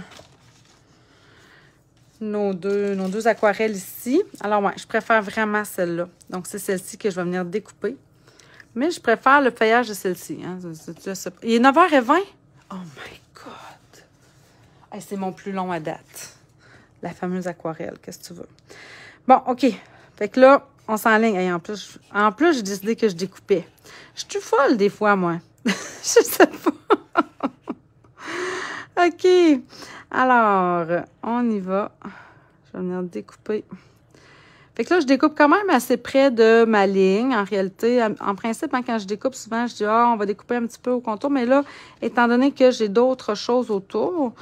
aquarelles ici. Alors, ouais, je préfère vraiment celle-là. Donc, c'est celle-ci que je vais venir découper. Mais je préfère le feuillage de celle-ci. Hein. Il est 9h20. Oh my God! Hey, c'est mon plus long à date. La fameuse aquarelle. Qu'est-ce que tu veux? Bon, OK. Fait que là, on s'enligne. Hey, en plus, j'ai décidé que je découpais. Je suis folle des fois, moi. Je sais pas. OK. Alors, on y va. Je vais venir découper. Fait que là, je découpe quand même assez près de ma ligne. En réalité, en principe, hein, quand je découpe, souvent, je dis, on va découper un petit peu au contour. Mais là, étant donné que j'ai d'autres choses autour,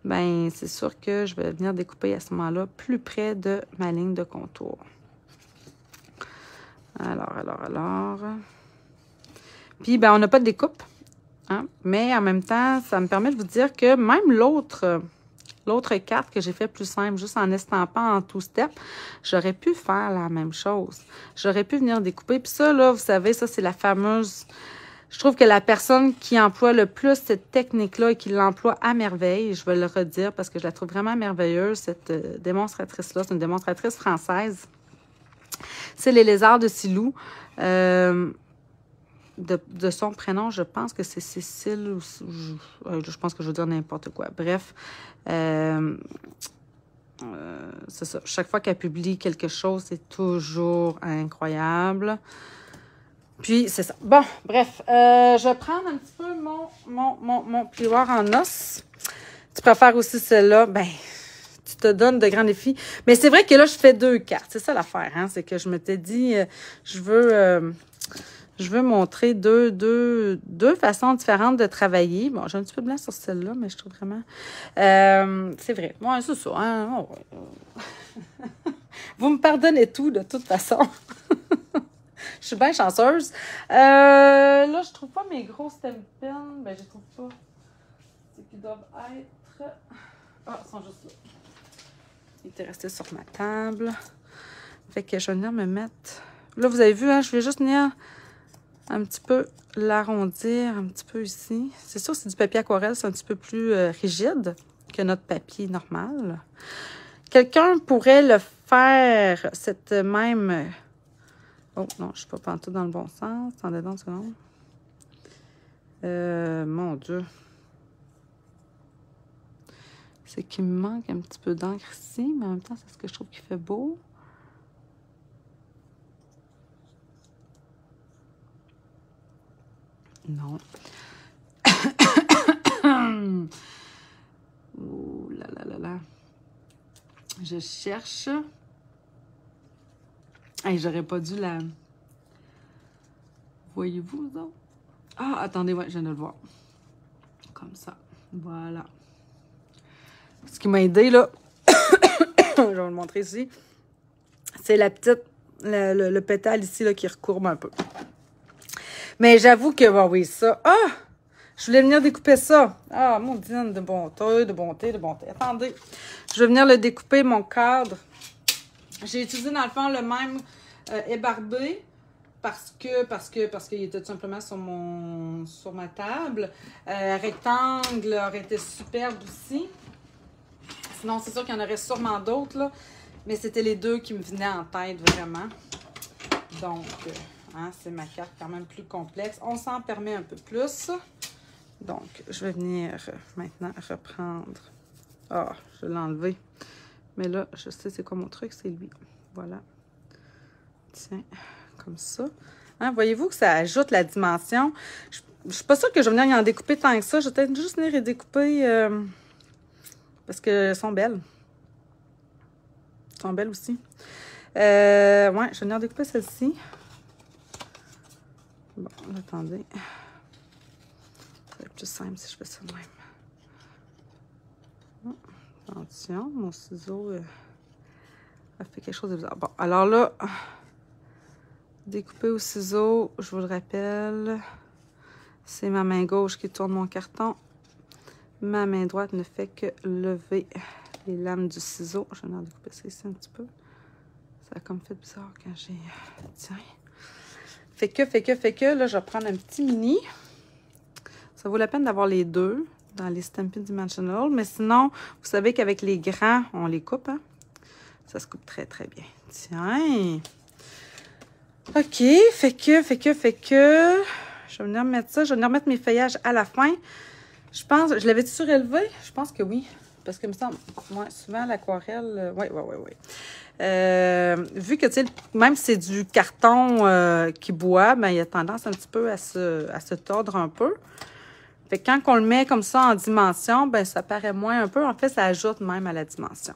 ben c'est sûr que je vais venir découper à ce moment-là plus près de ma ligne de contour. Alors. Puis, ben on n'a pas de découpe. Hein? Mais en même temps, ça me permet de vous dire que même l'autre carte que j'ai fait plus simple, juste en estampant en two-step, j'aurais pu faire la même chose. J'aurais pu venir découper. Puis ça, là, vous savez, ça, c'est la fameuse... Je trouve que la personne qui emploie le plus cette technique-là et qui l'emploie à merveille, je vais le redire parce que je la trouve vraiment merveilleuse, cette démonstratrice-là, c'est une démonstratrice française. C'est les lézards de Silou. De son prénom, je pense que c'est Cécile ou je pense que je veux dire n'importe quoi. Bref, c'est ça. Chaque fois qu'elle publie quelque chose, c'est toujours incroyable. Puis, c'est ça. Bon, bref, je vais prendre un petit peu mon plioir en os. Tu préfères aussi celle-là? Ben, tu te donnes de grands défis. Mais c'est vrai que là, je fais 2 cartes. C'est ça l'affaire, hein? C'est que je m'étais dit, je veux montrer deux façons différentes de travailler. Bon, j'ai un petit peu de blanc sur celle-là, mais je trouve vraiment... c'est vrai. Ouais, c'est ça. Hein? Vous me pardonnez tout, de toute façon. Je suis bien chanceuse. Là, je trouve pas mes gros stem pens. Ben, je les trouve pas. C'est qu'ils doivent être... Ah, ils sont juste là. Ils étaient restés sur ma table. Fait que je vais venir me mettre... Là, vous avez vu, hein, je vais juste venir un petit peu l'arrondir, un petit peu ici. C'est sûr, c'est du papier aquarelle, c'est un petit peu plus rigide que notre papier normal. Quelqu'un pourrait le faire, cette même... Oh non, je ne suis pas pantoute dans le bon sens. Attendez donc une seconde. Mon Dieu. C'est qu'il me manque un petit peu d'encre ici, mais en même temps, c'est ce que je trouve qui fait beau. Non. Oh là là là là. Je cherche. Hey, j'aurais pas dû la... Voyez-vous, ça? Ah, attendez, ouais, je viens de le voir. Comme ça. Voilà. Ce qui m'a aidé, là, je vais vous le montrer ici, c'est la petite, le pétale ici, là, qui recourbe un peu. Mais j'avoue que, bon, oui, ça... Ah! Je voulais venir découper ça. Ah, mon Dieu, de bonté. Attendez. Je vais venir le découper, mon cadre. J'ai utilisé, dans le fond, le même ébarbé parce qu'il était tout simplement sur ma table. Rectangle aurait été superbe aussi. Sinon, c'est sûr qu'il y en aurait sûrement d'autres, là. Mais c'était les deux qui me venaient en tête, vraiment. Donc, hein, c'est ma carte quand même plus complexe. On s'en permet un peu plus. Donc, je vais venir maintenant reprendre. Ah, je vais l'enlever. Mais là, je sais c'est quoi mon truc, c'est lui. Voilà. Tiens, comme ça. Hein, voyez-vous que ça ajoute la dimension. Je ne suis pas sûre que je vais venir y en découper tant que ça. Je vais peut-être juste venir y découper parce qu'elles sont belles. Elles sont belles aussi. Ouais, je vais venir découper celle-ci. Bon, attendez. Ça va être plus simple si je fais ça de même. Attention, mon ciseau a fait quelque chose de bizarre. Bon, alors là, découper au ciseau, je vous le rappelle, c'est ma main gauche qui tourne mon carton. Ma main droite ne fait que lever les lames du ciseau. Je vais en découper ça ici un petit peu. Ça a comme fait bizarre quand j'ai... Tiens. Fait que, là, je vais prendre un petit mini. Ça vaut la peine d'avoir les deux dans les Stampin' Dimensional. Mais sinon, vous savez qu'avec les grands, on les coupe, hein? Ça se coupe très, très bien. Tiens! OK, fait que... Je vais venir mettre ça. Je vais venir mettre mes feuillages à la fin. Je pense... Je l'avais surélevé? Je pense que oui. Parce que, il me semble... Ouais, souvent, l'aquarelle... Oui. Vu que, tu sais, même si c'est du carton qui boit, ben, il y a tendance un petit peu à se tordre un peu. Fait que quand on le met comme ça en dimension, ben, ça paraît moins un peu. En fait, ça ajoute même à la dimension.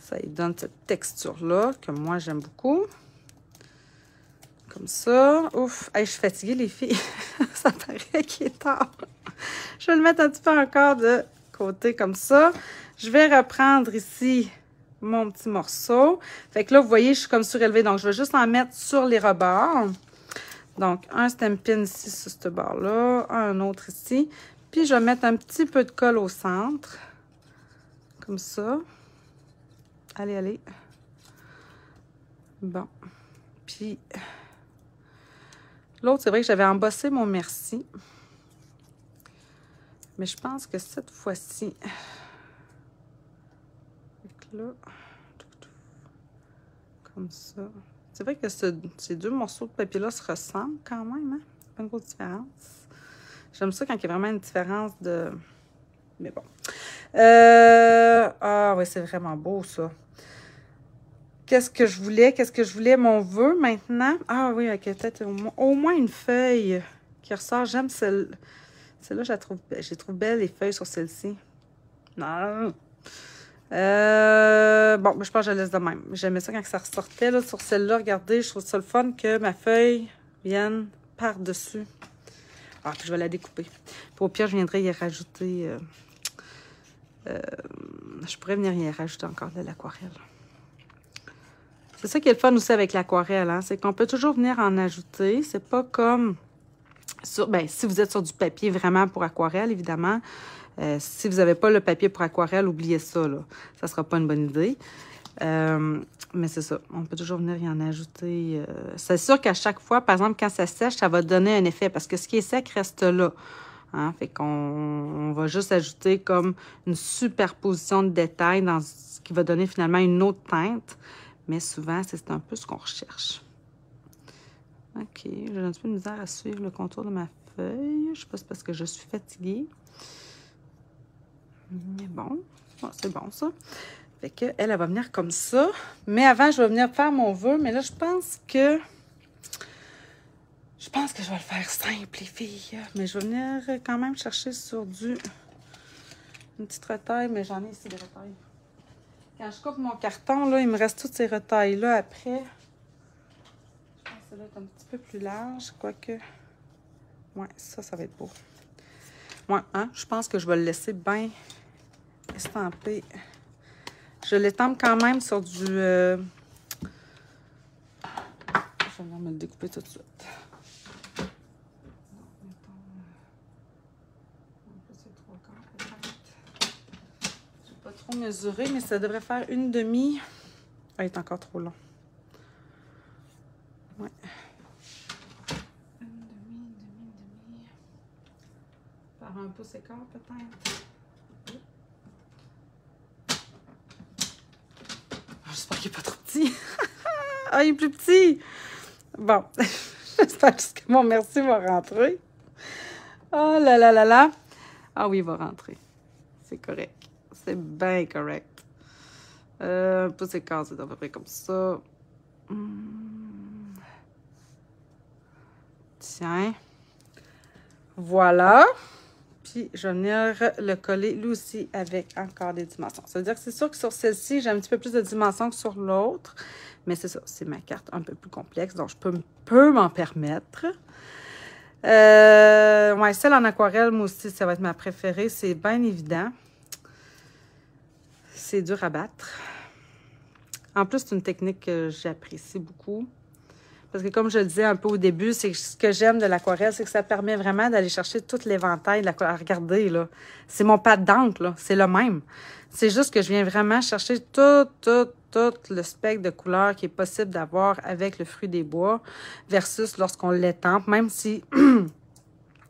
Ça lui donne cette texture-là que moi, j'aime beaucoup. Comme ça. Ouf! Hey, je suis fatiguée, les filles. Ça paraît qu'il est tard. Je vais le mettre un petit peu encore de côté comme ça. Je vais reprendre ici mon petit morceau. Fait que là, vous voyez, je suis comme surélevée. Donc, je vais juste en mettre sur les rebords. Donc, un Stampin' ici sur ce bord-là. Un autre ici. Puis, je vais mettre un petit peu de colle au centre. Comme ça. Allez. Bon. Puis, l'autre, c'est vrai que j'avais embossé mon merci. Mais je pense que cette fois-ci... Là, comme ça. C'est vrai que ces deux morceaux de papier-là se ressemblent quand même, hein? Pas une grosse différence. J'aime ça quand il y a vraiment une différence de... Mais bon. Ah oui, c'est vraiment beau, ça. Qu'est-ce que je voulais? Mon vœu, maintenant. Ah oui, ok, peut-être au moins une feuille qui ressort. J'aime celle-là, je trouve belle, les feuilles sur celle-ci. Non. Bon, je pense que je la laisse de même. J'aimais ça quand ça ressortait là, sur celle-là. Regardez, je trouve ça le fun que ma feuille vienne par-dessus. Ah, puis je vais la découper. Puis au pire, je viendrai y rajouter... je pourrais venir y rajouter encore de l'aquarelle. C'est ça qui est le fun aussi avec l'aquarelle, hein? C'est qu'on peut toujours venir en ajouter. C'est pas comme... si vous êtes sur du papier vraiment pour aquarelle, évidemment... si vous n'avez pas le papier pour aquarelle, oubliez ça, là. Ça ne sera pas une bonne idée. Mais c'est ça. On peut toujours venir y en ajouter. C'est sûr qu'à chaque fois, par exemple, quand ça sèche, ça va donner un effet. Parce que ce qui est sec reste là. Hein? Fait qu'on va juste ajouter comme une superposition de détails dans ce qui va donner finalement une autre teinte. Mais souvent, c'est un peu ce qu'on recherche. OK. J'ai un petit peu de misère à suivre le contour de ma feuille. Je ne sais pas si c'est parce que je suis fatiguée. Mais bon, c'est bon ça. Fait qu'elle, elle va venir comme ça. Mais avant, je vais venir faire mon vœu. Mais là, je pense que je vais le faire simple, les filles. Mais je vais venir quand même chercher sur une petite retaille. Mais j'en ai ici des retailles. Quand je coupe mon carton, là, il me reste toutes ces retailles-là après. Je pense que celle-là est un petit peu plus large. Quoique, ouais, ça va être beau. Ouais, hein? Je pense que je vais le laisser bien estampé. Je l'étampe quand même sur du... Je vais me le découper tout de suite. Je n'ai pas trop mesuré, mais ça devrait faire une demi. Ah, il est encore trop long. Ouais. un pouce écart peut-être. J'espère qu'il n'est pas trop petit. Ah, il est plus petit. Bon, j'espère juste que mon merci va rentrer. Oh là là là là. Ah oui, il va rentrer. C'est correct. C'est bien correct. Un pouce écart, c'est à peu près comme ça. Tiens. Voilà. Puis, je vais venir le coller, lui aussi, avec encore des dimensions. Ça veut dire que c'est sûr que sur celle-ci, j'ai un petit peu plus de dimensions que sur l'autre. Mais c'est ça, c'est ma carte un peu plus complexe, donc je peux m'en permettre. Ouais, celle en aquarelle, moi aussi, ça va être ma préférée. C'est bien évident. C'est dur à battre. En plus, c'est une technique que j'apprécie beaucoup. Parce que comme je le disais un peu au début, c'est ce que j'aime de l'aquarelle, c'est que ça permet vraiment d'aller chercher tout l'éventail de l'aquarelle. Regardez, là, c'est mon pad d'encre, là, c'est le même. C'est juste que je viens vraiment chercher tout le spectre de couleurs qui est possible d'avoir avec le fruit des bois versus lorsqu'on l'étampe, même si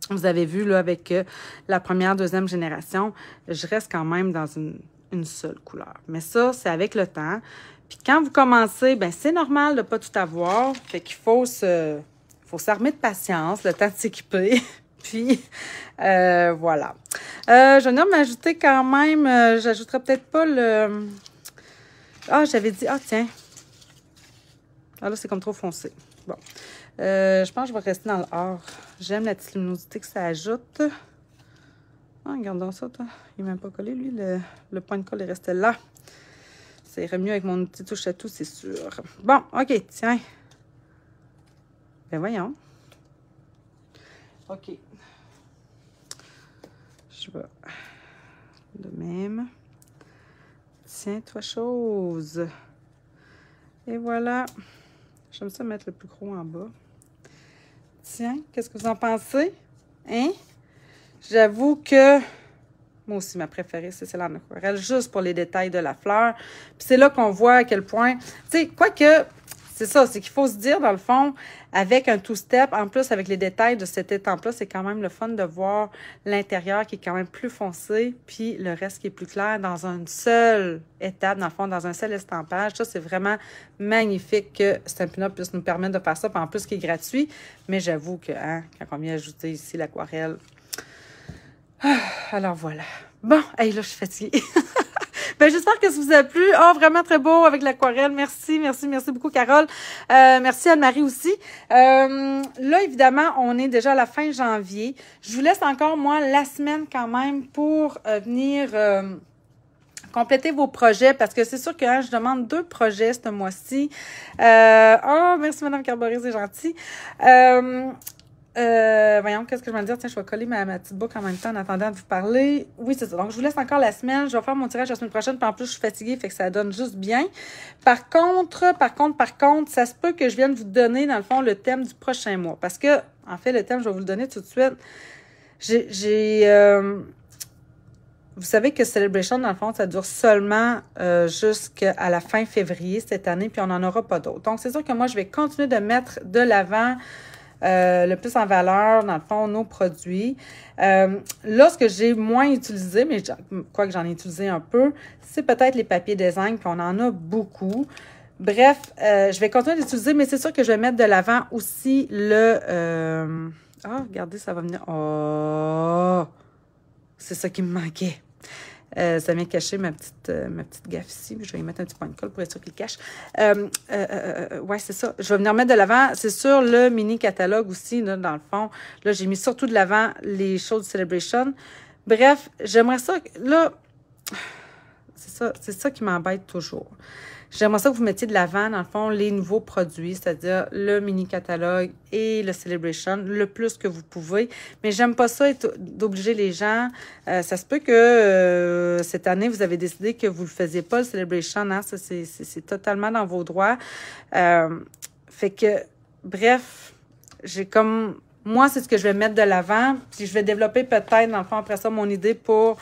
vous avez vu là avec la première, deuxième génération, je reste quand même dans une seule couleur. Mais ça, c'est avec le temps. Puis quand vous commencez, ben c'est normal de ne pas tout avoir. Fait qu'il faut s'armer de patience, le temps de s'équiper. Puis, voilà. Je vais venir m'ajouter quand même, j'ajouterai peut-être pas le... Ah, j'avais dit, ah tiens. Ah là, c'est comme trop foncé. Bon. Je pense que je vais rester dans le or. J'aime la petite luminosité que ça ajoute. Ah, regardons ça, toi. Il n'est même pas collé, lui. Le point de colle est resté là. Ça irait mieux avec mon outil touche à tout, c'est sûr. Bon, OK, tiens. Ben voyons. OK. Je vais de même. Tiens-toi chose. Et voilà. J'aime ça mettre le plus gros en bas. Tiens, qu'est-ce que vous en pensez? Hein? J'avoue que moi aussi, ma préférée, c'est celle en aquarelle, juste pour les détails de la fleur. Puis c'est là qu'on voit à quel point... Tu sais, quoique, c'est ça, c'est qu'il faut se dire, dans le fond, avec un two-step, en plus, avec les détails de cette étampe-là, c'est quand même le fun de voir l'intérieur qui est quand même plus foncé, puis le reste qui est plus clair dans une seule étape, dans le fond, dans un seul estampage. Ça, c'est vraiment magnifique que Stampin' Up puisse nous permettre de faire ça, puis en plus, qui est gratuit. Mais j'avoue que, hein, quand on vient ajouter ici l'aquarelle... Alors voilà. Bon, hey, là, je suis fatiguée. Ben, j'espère que ça vous a plu. Oh, vraiment très beau avec l'aquarelle. Merci beaucoup, Carole. Merci Anne-Marie aussi. Là, évidemment, on est déjà à la fin janvier. Je vous laisse encore, moi, la semaine quand même pour venir compléter vos projets parce que c'est sûr que hein, je demande 2 projets ce mois-ci. Oh, merci Madame Carboré, c'est gentil. Voyons, qu'est-ce que je vais dire? Tiens, je vais coller ma petite boucle en même temps en attendant de vous parler. Oui, c'est ça. Donc, je vous laisse encore la semaine. Je vais faire mon tirage la semaine prochaine. Puis en plus, je suis fatiguée, fait que ça donne juste bien. Par contre, ça se peut que je vienne vous donner, dans le fond, le thème du prochain mois. Parce que, en fait, le thème, je vais vous le donner tout de suite. Vous savez que Celebration, dans le fond, ça dure seulement jusqu'à la fin février cette année, puis on n'en aura pas d'autres. Donc, c'est sûr que moi, je vais continuer de mettre de l'avant le plus en valeur, dans le fond, nos produits. Là, ce que j'ai moins utilisé, mais quoi que j'en ai utilisé un peu, c'est peut-être les papiers design, puis on en a beaucoup. Bref, je vais continuer d'utiliser, mais c'est sûr que je vais mettre de l'avant aussi le... regardez, ça va venir... Oh! C'est ça qui me manquait. Ça vient cacher ma petite gaffe ici. Je vais y mettre un petit point de colle pour être sûr qu'il cache. Ouais, c'est ça. Je vais venir mettre de l'avant. C'est sûr, le mini catalogue aussi, là, dans le fond. Là, j'ai mis surtout de l'avant les choses de Celebration. Bref, j'aimerais ça... Là, c'est ça qui m'embête toujours. J'aimerais ça que vous mettiez de l'avant, dans le fond, les nouveaux produits, c'est-à-dire le mini-catalogue et le Celebration, le plus que vous pouvez. Mais j'aime pas ça, d'obliger les gens. Ça se peut que cette année, vous avez décidé que vous ne le faisiez pas, le Celebration. Hein? Ça, c'est totalement dans vos droits. Fait que, bref, j'ai comme... Moi, c'est ce que je vais mettre de l'avant. Puis je vais développer peut-être, dans le fond, après ça, mon idée pour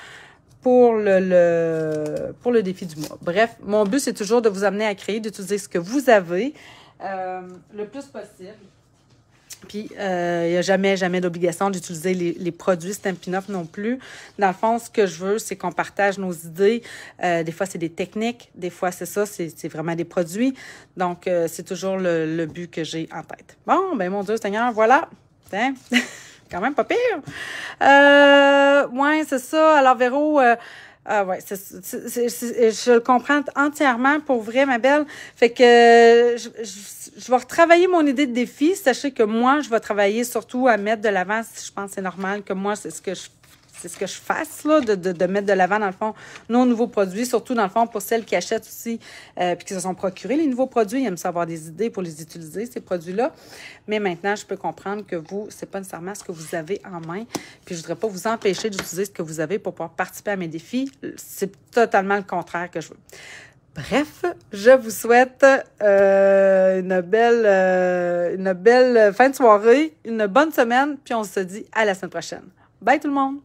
le défi du mois. Bref, mon but, c'est toujours de vous amener à créer, d'utiliser ce que vous avez le plus possible. Puis, il n'y a jamais d'obligation d'utiliser les produits Stampin' Up non plus. Dans le fond, ce que je veux, c'est qu'on partage nos idées. Des fois, c'est des techniques. Des fois, c'est ça, c'est vraiment des produits. Donc, c'est toujours le but que j'ai en tête. Bon, ben mon Dieu Seigneur, voilà. Hein? Quand même pas pire. Ouais, c'est ça. Alors, Véro... ouais, je le comprends entièrement pour vrai, ma belle. Fait que je vais retravailler mon idée de défi. Sachez que moi, je vais travailler surtout à mettre de l'avant. Je pense que c'est normal que moi, c'est ce que je fasse, là, de mettre de l'avant, dans le fond, nos nouveaux produits, surtout, dans le fond, pour celles qui achètent aussi, puis qui se sont procurés les nouveaux produits. Ils aiment ça avoir des idées pour les utiliser, ces produits-là. Mais maintenant, je peux comprendre que vous, c'est pas nécessairement ce que vous avez en main. Puis, je voudrais pas vous empêcher d'utiliser ce que vous avez pour pouvoir participer à mes défis. C'est totalement le contraire que je veux. Bref, je vous souhaite une belle fin de soirée, une bonne semaine, puis on se dit à la semaine prochaine. Bye tout le monde!